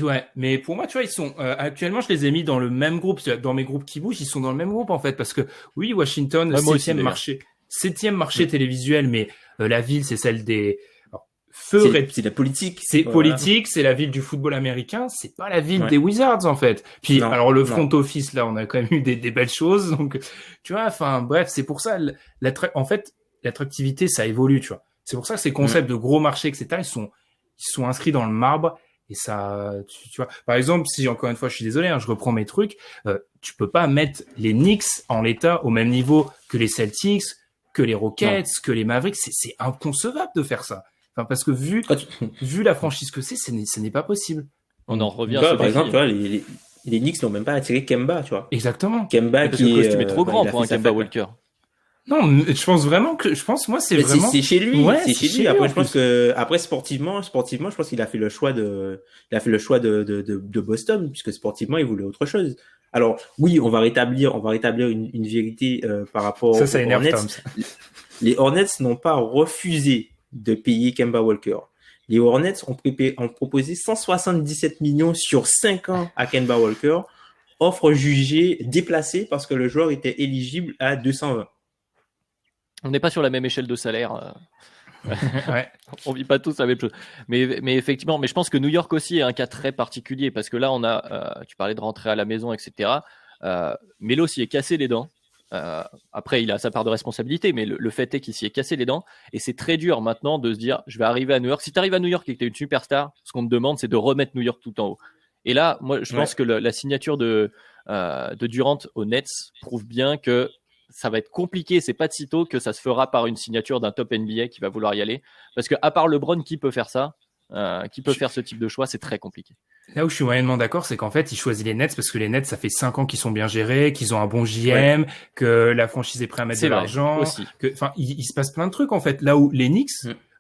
Ouais, mais pour moi, tu vois, ils sont, actuellement, je les ai mis dans le même groupe, dans mes groupes qui bougent, ils sont dans le même groupe, en fait, parce que, oui, Washington, septième marché télévisuel, mais, la ville, c'est celle des, c'est la politique. C'est politique, c'est la ville du football américain, c'est pas la ville des Wizards, en fait. Puis, alors, le front office, là, on a quand même eu des belles choses, donc, tu vois, enfin, bref, c'est pour ça, en fait, l'attractivité, ça évolue, tu vois. C'est pour ça que ces concepts de gros marchés, etc., ils sont inscrits dans le marbre. Et ça, tu vois. Par exemple, si encore une fois, je suis désolé, je reprends mes trucs, tu peux pas mettre les Knicks en l'état au même niveau que les Celtics, que les Rockets, que les Mavericks. C'est inconcevable de faire ça. Enfin, parce que vu la franchise que ce n'est pas possible. On en revient à par exemple, tu vois, les Knicks n'ont même pas attiré Kemba, tu vois. Exactement. Kemba parce que le costume est trop grand pour un Kemba Walker. Non, je pense vraiment moi c'est vraiment c'est chez lui, ouais, c'est chez lui. Après je pense que sportivement, je pense qu'il a fait le choix de Boston puisque sportivement il voulait autre chose. Alors oui, on va rétablir une vérité par rapport aux Hornets. Les Hornets n'ont pas refusé de payer Kemba Walker. Les Hornets ont proposé 177 millions sur 5 ans à Kemba Walker, offre jugée déplacée parce que le joueur était éligible à 220. On n'est pas sur la même échelle de salaire. Ouais. On vit pas tous la même chose. Mais effectivement, mais je pense que New York aussi est un cas très particulier parce que là, on a, tu parlais de rentrer à la maison, etc. Melo s'y est cassé les dents. Après, il a sa part de responsabilité, mais le fait est qu'il s'y est cassé les dents. Et c'est très dur maintenant de se dire, je vais arriver à New York. Si tu arrives à New York et que tu es une superstar, ce qu'on te demande, c'est de remettre New York tout en haut. Et là, moi, je pense que la signature de Durant aux Nets prouve bien que ça va être compliqué, c'est pas de sitôt que ça se fera par une signature d'un top NBA qui va vouloir y aller. Parce que à part LeBron, qui peut faire ça, qui peut faire ce type de choix, c'est très compliqué. Là où je suis moyennement d'accord, c'est qu'en fait, il choisit les Nets parce que les Nets, ça fait 5 ans qu'ils sont bien gérés, qu'ils ont un bon JM, que la franchise est prête à mettre de l'argent, aussi. Enfin, il se passe plein de trucs en fait. Là où les Knicks,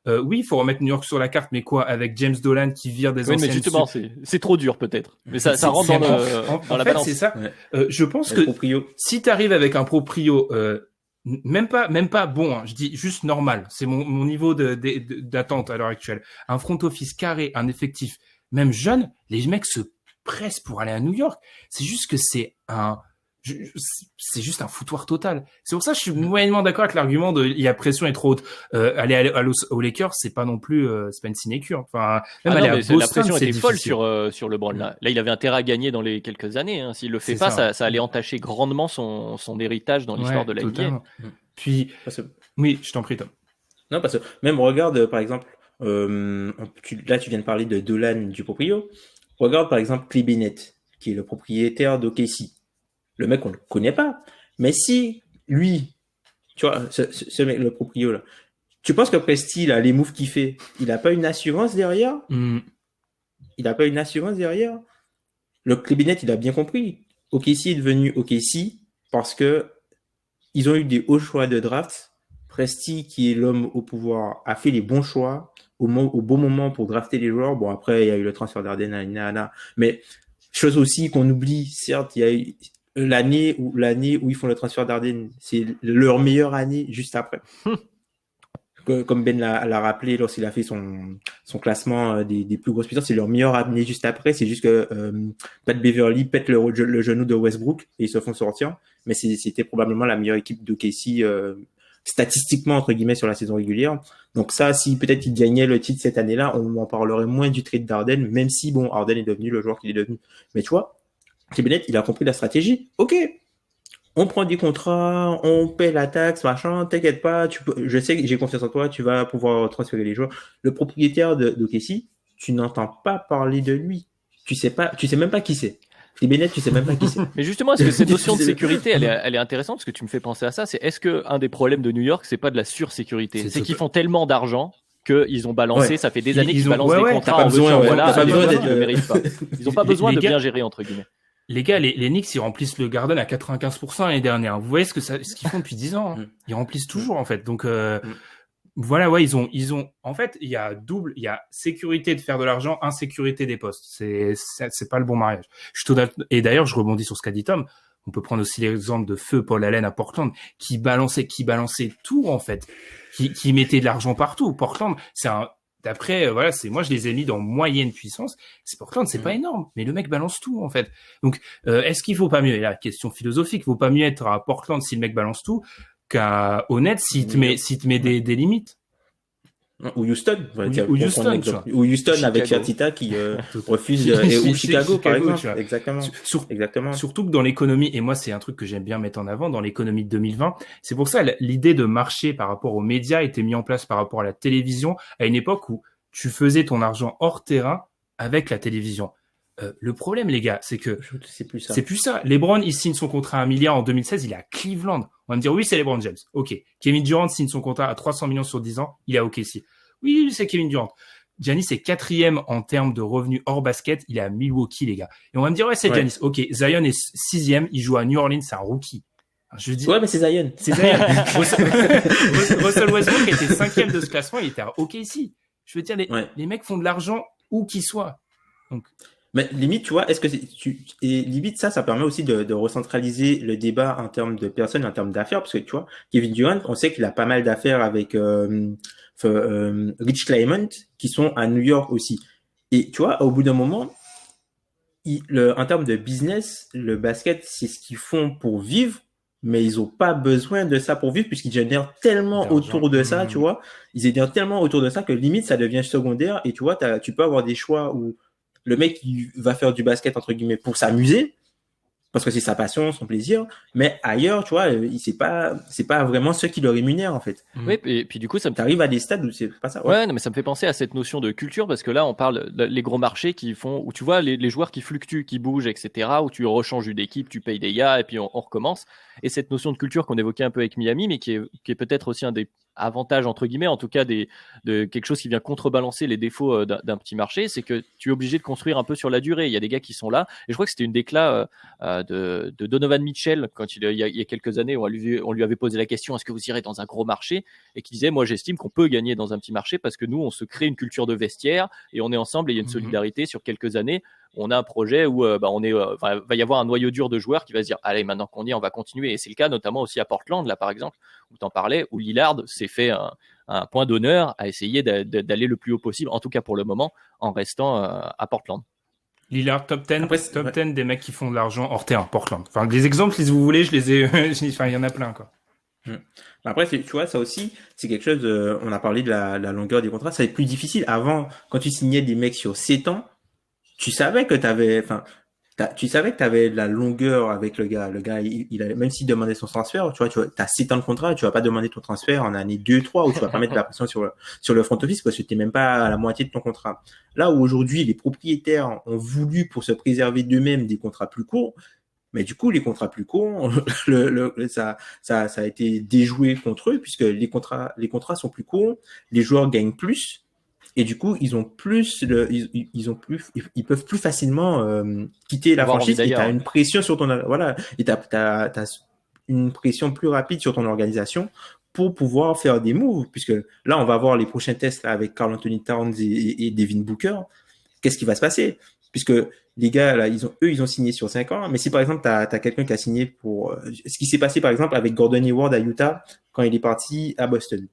oui, il faut remettre New York sur la carte, mais quoi, avec James Dolan qui vire des anciennes. Mais justement, c'est trop dur peut-être. Mais ça rentre dans la balance. C'est ça. Je pense que si tu arrives avec un proprio même pas bon, je dis juste normal, c'est mon niveau d'attente à l'heure actuelle, un front office carré, un effectif même jeune, les mecs se pressent pour aller à New York. C'est juste que c'est juste un foutoir total. C'est pour ça que je suis moyennement d'accord avec l'argument de la pression est trop haute. Aller aux Lakers, c'est pas non plus c'est pas une sinécure. Enfin, même aller à Boston, la pression était folle difficile. sur LeBron là. Là, il avait intérêt à gagner dans les quelques années. S'il le fait pas, ça allait entacher grandement son héritage dans l'histoire de la NBA. Puis, oui, je t'en prie, Tom. Non, parce que même regarde, par exemple, là tu viens de parler de Dolan du proprio. Regarde par exemple Clay Bennett, qui est le propriétaire d'OKC. Le mec, on le connaît pas. Mais si, lui, tu vois, ce mec, le proprio, là, tu penses que Presti, là, les moves qu'il fait, il a pas une assurance derrière? Il a pas une assurance derrière? Le Clay Bennett, il a bien compris. OKC est devenu OKC parce que ils ont eu des hauts choix de draft. Presti, qui est l'homme au pouvoir, a fait les bons choix au bon moment pour drafter les joueurs. Bon, après, il y a eu le transfert d'Arden, mais chose aussi qu'on oublie, certes, il y a eu l'année où ils font le transfert d'Arden, c'est leur meilleure année juste après. Comme Ben l'a rappelé lorsqu'il a fait son classement des plus grosses puissances, c'est leur meilleure année juste après. C'est juste que Pat Beverly pète le genou de Westbrook et ils se font sortir. Mais c'était probablement la meilleure équipe d'OKC statistiquement entre guillemets sur la saison régulière. Donc ça, si peut-être il gagnait le titre cette année-là, on en parlerait moins du trade d'Arden, même si bon, Arden est devenu le joueur qu'il est devenu. Mais tu vois, Bennett, il a compris la stratégie. Ok, on prend des contrats, on paie la taxe, machin, t'inquiète pas, je sais que j'ai confiance en toi, tu vas pouvoir transférer les joueurs. Le propriétaire d'OKC, tu n'entends pas parler de lui. Tu sais même pas qui c'est. Bennett, tu sais même pas qui c'est. Mais justement, est-ce que cette notion de sécurité, elle est intéressante parce que tu me fais penser à ça. Est-ce que un des problèmes de New York, c'est pas de la sursécurité, c'est qu'ils font tellement d'argent qu'ils ont balancé, ça fait des années qu'ils balancent des contrats en besoin, voilà, ils ne méritent pas. Ils n'ont pas besoin de bien gérer entre guillemets. Les gars, les Knicks, ils remplissent le Garden à 95% l'année dernière. Vous voyez ce qu'ils font depuis 10 ans. Ils remplissent toujours, en fait. Donc, voilà, ouais, ils ont, en fait, il y a sécurité de faire de l'argent, insécurité des postes. C'est pas le bon mariage. Et d'ailleurs, je rebondis sur ce qu'a dit Tom. On peut prendre aussi l'exemple de feu Paul Allen à Portland, qui balançait tout, en fait. Qui mettait de l'argent partout. Portland, d'après, voilà, moi je les ai mis dans moyenne puissance. C'est Portland, c'est pas énorme, mais le mec balance tout en fait. Donc, est-ce qu'il faut pas mieux, et la question philosophique, faut pas mieux être à Portland si le mec balance tout qu'à Nets s'il te met des limites. Ou Houston, ou Houston, tu vois. Ou Houston Chicago. avec Fertitta qui refuse, ou Chicago par exemple. tu vois. Exactement. Exactement. Surtout que dans l'économie, et moi c'est un truc que j'aime bien mettre en avant, dans l'économie de 2020, c'est pour ça l'idée de marché par rapport aux médias était mise en place par rapport à la télévision à une époque où tu faisais ton argent hors terrain avec la télévision. Le problème, les gars, c'est que C'est plus ça. c'est plus ça. LeBron, il signe son contrat à 1 milliard en 2016, il est à Cleveland. On va me dire, oui, c'est LeBron James. OK. Kevin Durant signe son contrat à 300 millions sur 10 ans, il est à OKC. Oui, c'est Kevin Durant. Giannis est 4e en termes de revenus hors basket, il est à Milwaukee, les gars. Et on va me dire, ouais, c'est Giannis. OK. Zion est 6e, il joue à New Orleans, c'est un rookie. Je dis, Ouais, mais c'est Zion. c'est Zion. Russell Westbrook était 5e de ce classement, il était à OKC. Je veux dire, les mecs font de l'argent où qu'ils soient. Donc, mais limite, tu vois, est-ce que et limite ça permet aussi de recentraliser le débat en termes de personnes, en termes d'affaires, parce que tu vois, Kevin Durant, on sait qu'il a pas mal d'affaires avec Rich Clement, qui sont à New York aussi. Et tu vois, au bout d'un moment, en termes de business, le basket, c'est ce qu'ils font pour vivre, mais ils ont pas besoin de ça pour vivre puisqu'ils génèrent tellement autour de ça, tu vois. Ils génèrent tellement autour de ça que limite, ça devient secondaire. Et tu vois, tu peux avoir des choix où le mec, il va faire du basket, entre guillemets, pour s'amuser, parce que c'est sa passion, son plaisir, mais ailleurs, tu vois, c'est pas vraiment ce qui le rémunère, en fait. Oui, et puis du coup, ça me T'arrives à des stades où c'est pas ça. Ouais, non, mais ça me fait penser à cette notion de culture parce que là, on parle les gros marchés qui font, où tu vois les joueurs qui fluctuent, qui bougent, etc., où tu rechanges d'équipe, tu payes des gars et puis on recommence. Et cette notion de culture qu'on évoquait un peu avec Miami, mais qui est peut-être aussi un des avantages, entre guillemets, en tout cas de quelque chose qui vient contrebalancer les défauts d'un petit marché, c'est que tu es obligé de construire un peu sur la durée. Il y a des gars qui sont là. Et je crois que c'était une déclat de Donovan Mitchell quand il y a quelques années où on lui avait posé la question, est-ce que vous irez dans un gros marché? Et qui disait, moi j'estime qu'on peut gagner dans un petit marché parce que nous on se crée une culture de vestiaire et on est ensemble et il y a une solidarité sur quelques années. On a un projet où va y avoir un noyau dur de joueurs qui va se dire, allez, maintenant qu'on y est, on va continuer. Et c'est le cas notamment aussi à Portland, là par exemple, où tu en parlais, où Lillard s'est fait un point d'honneur à essayer d'aller le plus haut possible, en tout cas pour le moment, en restant à Portland. Lillard, top 10 des mecs qui font de l'argent hors terrain, Portland. Enfin, des exemples, si vous voulez, je les ai, enfin, il y en a plein, quoi. Après, tu vois, ça aussi, c'est quelque chose, on a parlé de la longueur des contrats, ça va être plus difficile. Avant, quand tu signais des mecs sur 7 ans, tu savais que tu savais que t'avais de la longueur avec le gars. Le gars, même s'il demandait son transfert, tu vois, t'as 7 ans de contrat, tu vas pas demander ton transfert en année 2, 3, où tu vas pas mettre la pression sur le front office parce que t'es même pas à la moitié de ton contrat. Là où aujourd'hui, les propriétaires ont voulu, pour se préserver d'eux-mêmes, des contrats plus courts, mais du coup, les contrats plus courts, ça a été déjoué contre eux puisque les contrats sont plus courts, les joueurs gagnent plus. Et du coup, ils peuvent plus facilement quitter la franchise. Et t'as une pression sur et t'as une pression plus rapide sur ton organisation pour pouvoir faire des moves, puisque là, on va voir les prochains tests là, avec Karl Anthony Towns et Devin Booker. Qu'est-ce qui va se passer? Puisque les gars là, ils ont signé sur 5 ans. Mais si par exemple t'as quelqu'un qui a signé pour ce qui s'est passé par exemple avec Gordon Hayward à Utah quand il est parti à Boston.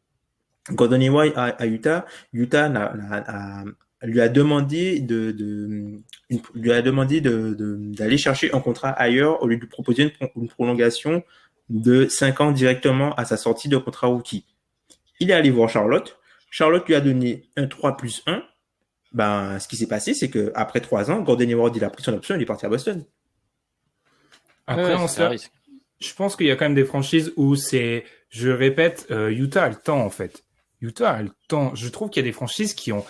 Gordon Hayward à Utah lui a demandé d'aller chercher un contrat ailleurs au lieu de lui proposer une prolongation de 5 ans directement à sa sortie de contrat rookie. Il est allé voir Charlotte. Charlotte lui a donné un 3+1. Ben, ce qui s'est passé, c'est que après 3 ans, Gordon Hayward, il a pris son option, il est parti à Boston. Après, je pense qu'il y a quand même des franchises où je répète, Utah a le temps, en fait. Utah a le temps. Je trouve qu'il y a des franchises qui ont,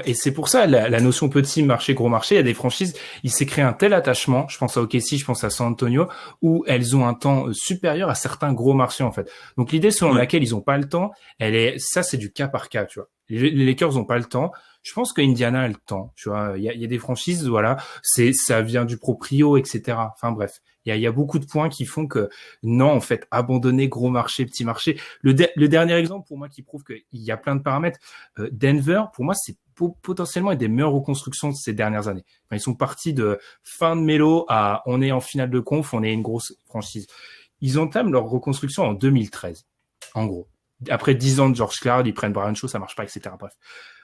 et c'est pour ça la notion petit marché, gros marché. Il y a des franchises, il s'est créé un tel attachement. Je pense à OKC, je pense à San Antonio, où elles ont un temps supérieur à certains gros marchés en fait. Donc l'idée selon laquelle ils ont pas le temps, ça c'est du cas par cas, tu vois. Les Lakers ont pas le temps. Je pense que Indiana a le temps, tu vois. Il y a des franchises, voilà, ça vient du proprio, etc. Enfin bref. Il y a beaucoup de points qui font que non, en fait, abandonner gros marché, petit marché. Le dernier exemple pour moi qui prouve qu'il y a plein de paramètres. Denver, pour moi, c'est potentiellement une des meilleures reconstructions de ces dernières années. Enfin, ils sont partis de fin de mélo à on est en finale de conf, on est une grosse franchise. Ils entament leur reconstruction en 2013, en gros. Après 10 ans de George Cloud, ils prennent Brian Shaw, ça marche pas, etc. Bref.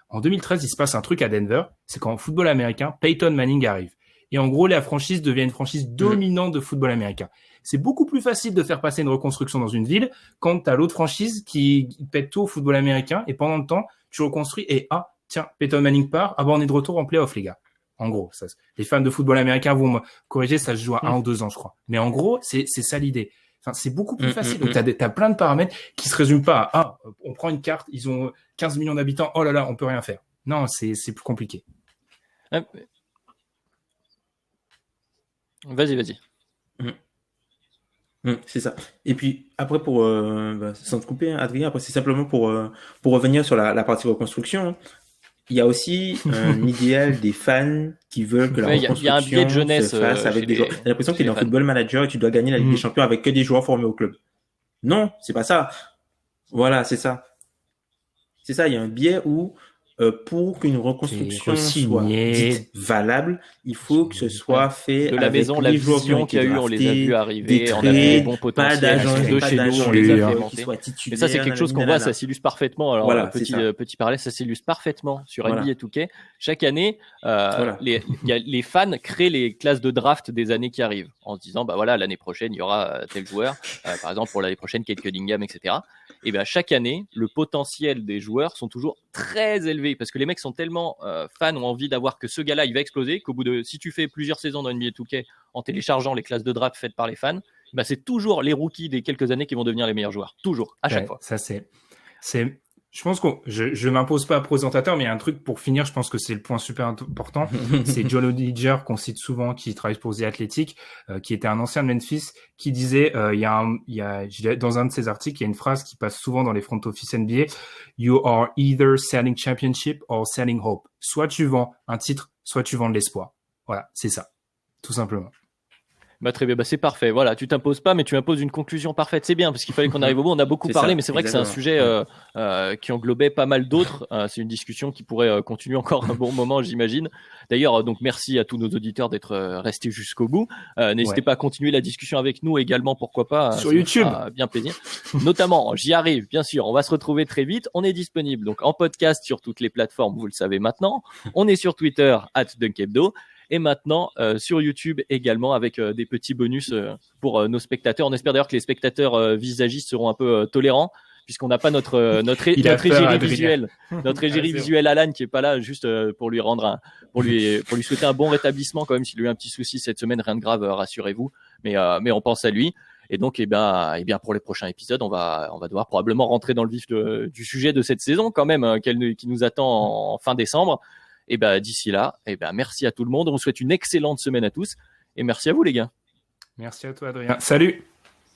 En 2013, il se passe un truc à Denver, c'est qu'en football américain, Peyton Manning arrive. Et en gros, la franchise devient une franchise dominante de football américain. C'est beaucoup plus facile de faire passer une reconstruction dans une ville quand t'as l'autre franchise qui pète tout au football américain et pendant le temps, tu reconstruis et tiens, Peyton Manning part, on est de retour en playoff, les gars. En gros, les fans de football américain vont me corriger, ça se joue à 1 ou 2 ans, je crois. Mais en gros, c'est ça l'idée. Enfin, c'est beaucoup plus facile. Donc, t'as plein de paramètres qui se résument pas à, on prend une carte, ils ont 15 millions d'habitants, oh là là, on peut rien faire. Non, c'est plus compliqué. Vas-y. C'est ça. Et puis après sans te couper, Adrien, après c'est simplement pour revenir sur la partie reconstruction. Hein. Il y a aussi un idéal des fans qui veulent que la reconstruction y a un biais de jeunesse, se fasse avec des joueurs. T'as l'impression que tu es dans Football Manager et tu dois gagner la Ligue des Champions avec que des joueurs formés au club. Non, c'est pas ça. Voilà, c'est ça. C'est ça, il y a un biais où pour qu'une reconstruction soit dite valable, il faut que ce soit fait de la avec maison, la vision qu'il y a eu, on les a vus arriver, on a vu les bons potentiels, de chez nous, on les a fait monter. Et ça, c'est quelque chose qu'on voit, ça s'illustre parfaitement. Alors, voilà, petit parallèle, ça s'illustre parfaitement sur NBA 2K. Chaque année, les fans créent les classes de draft des années qui arrivent, en se disant, bah voilà, l'année prochaine, il y aura tel joueur, par exemple, pour l'année prochaine, Kate Cunningham, etc. Et bien, chaque année, le potentiel des joueurs sont toujours très élevés parce que les mecs sont tellement fans, ont envie d'avoir que ce gars-là, il va exploser, qu'au bout de, si tu fais plusieurs saisons dans NBA 2K en téléchargeant les classes de draft faites par les fans, bah, c'est toujours les rookies des quelques années qui vont devenir les meilleurs joueurs. Toujours, à chaque fois. Ça, je pense je m'impose pas présentateur, mais il y a un truc pour finir, je pense que c'est le point super important. C'est John Odiger, qu'on cite souvent, qui travaille pour The Athletic, qui était un ancien de Memphis, qui disait, dans un de ses articles, il y a une phrase qui passe souvent dans les front office NBA. You are either selling championship or selling hope. Soit tu vends un titre, soit tu vends de l'espoir. Voilà, c'est ça. Tout simplement. Bah, très bien, bah, c'est parfait. Voilà, tu t'imposes pas, mais tu imposes une conclusion parfaite. C'est bien, parce qu'il fallait qu'on arrive au bout. On a beaucoup parlé, mais c'est vrai que c'est un sujet qui englobait pas mal d'autres. C'est une discussion qui pourrait continuer encore un bon moment, j'imagine. D'ailleurs, donc merci à tous nos auditeurs d'être restés jusqu'au bout. N'hésitez pas à continuer la discussion avec nous également, pourquoi pas. Sur YouTube. Bien plaisir. Notamment, j'y arrive, bien sûr. On va se retrouver très vite. On est disponible donc en podcast sur toutes les plateformes, vous le savez maintenant. On est sur Twitter, @dunkebdo. Et maintenant sur YouTube également avec des petits bonus pour nos spectateurs. On espère d'ailleurs que les spectateurs visagistes seront un peu tolérants puisqu'on n'a pas notre égérie visuelle, notre égérie visuelle Alan qui est pas là juste pour lui souhaiter un bon rétablissement quand même s'il a eu un petit souci cette semaine, rien de grave, rassurez-vous. Mais on pense à lui. Et donc, eh bien, pour les prochains épisodes, on va devoir probablement rentrer dans le vif du sujet de cette saison quand même, qui nous attend en fin décembre. Et ben d'ici là, merci à tout le monde. On vous souhaite une excellente semaine à tous et merci à vous les gars. Merci à toi Adrien. Salut.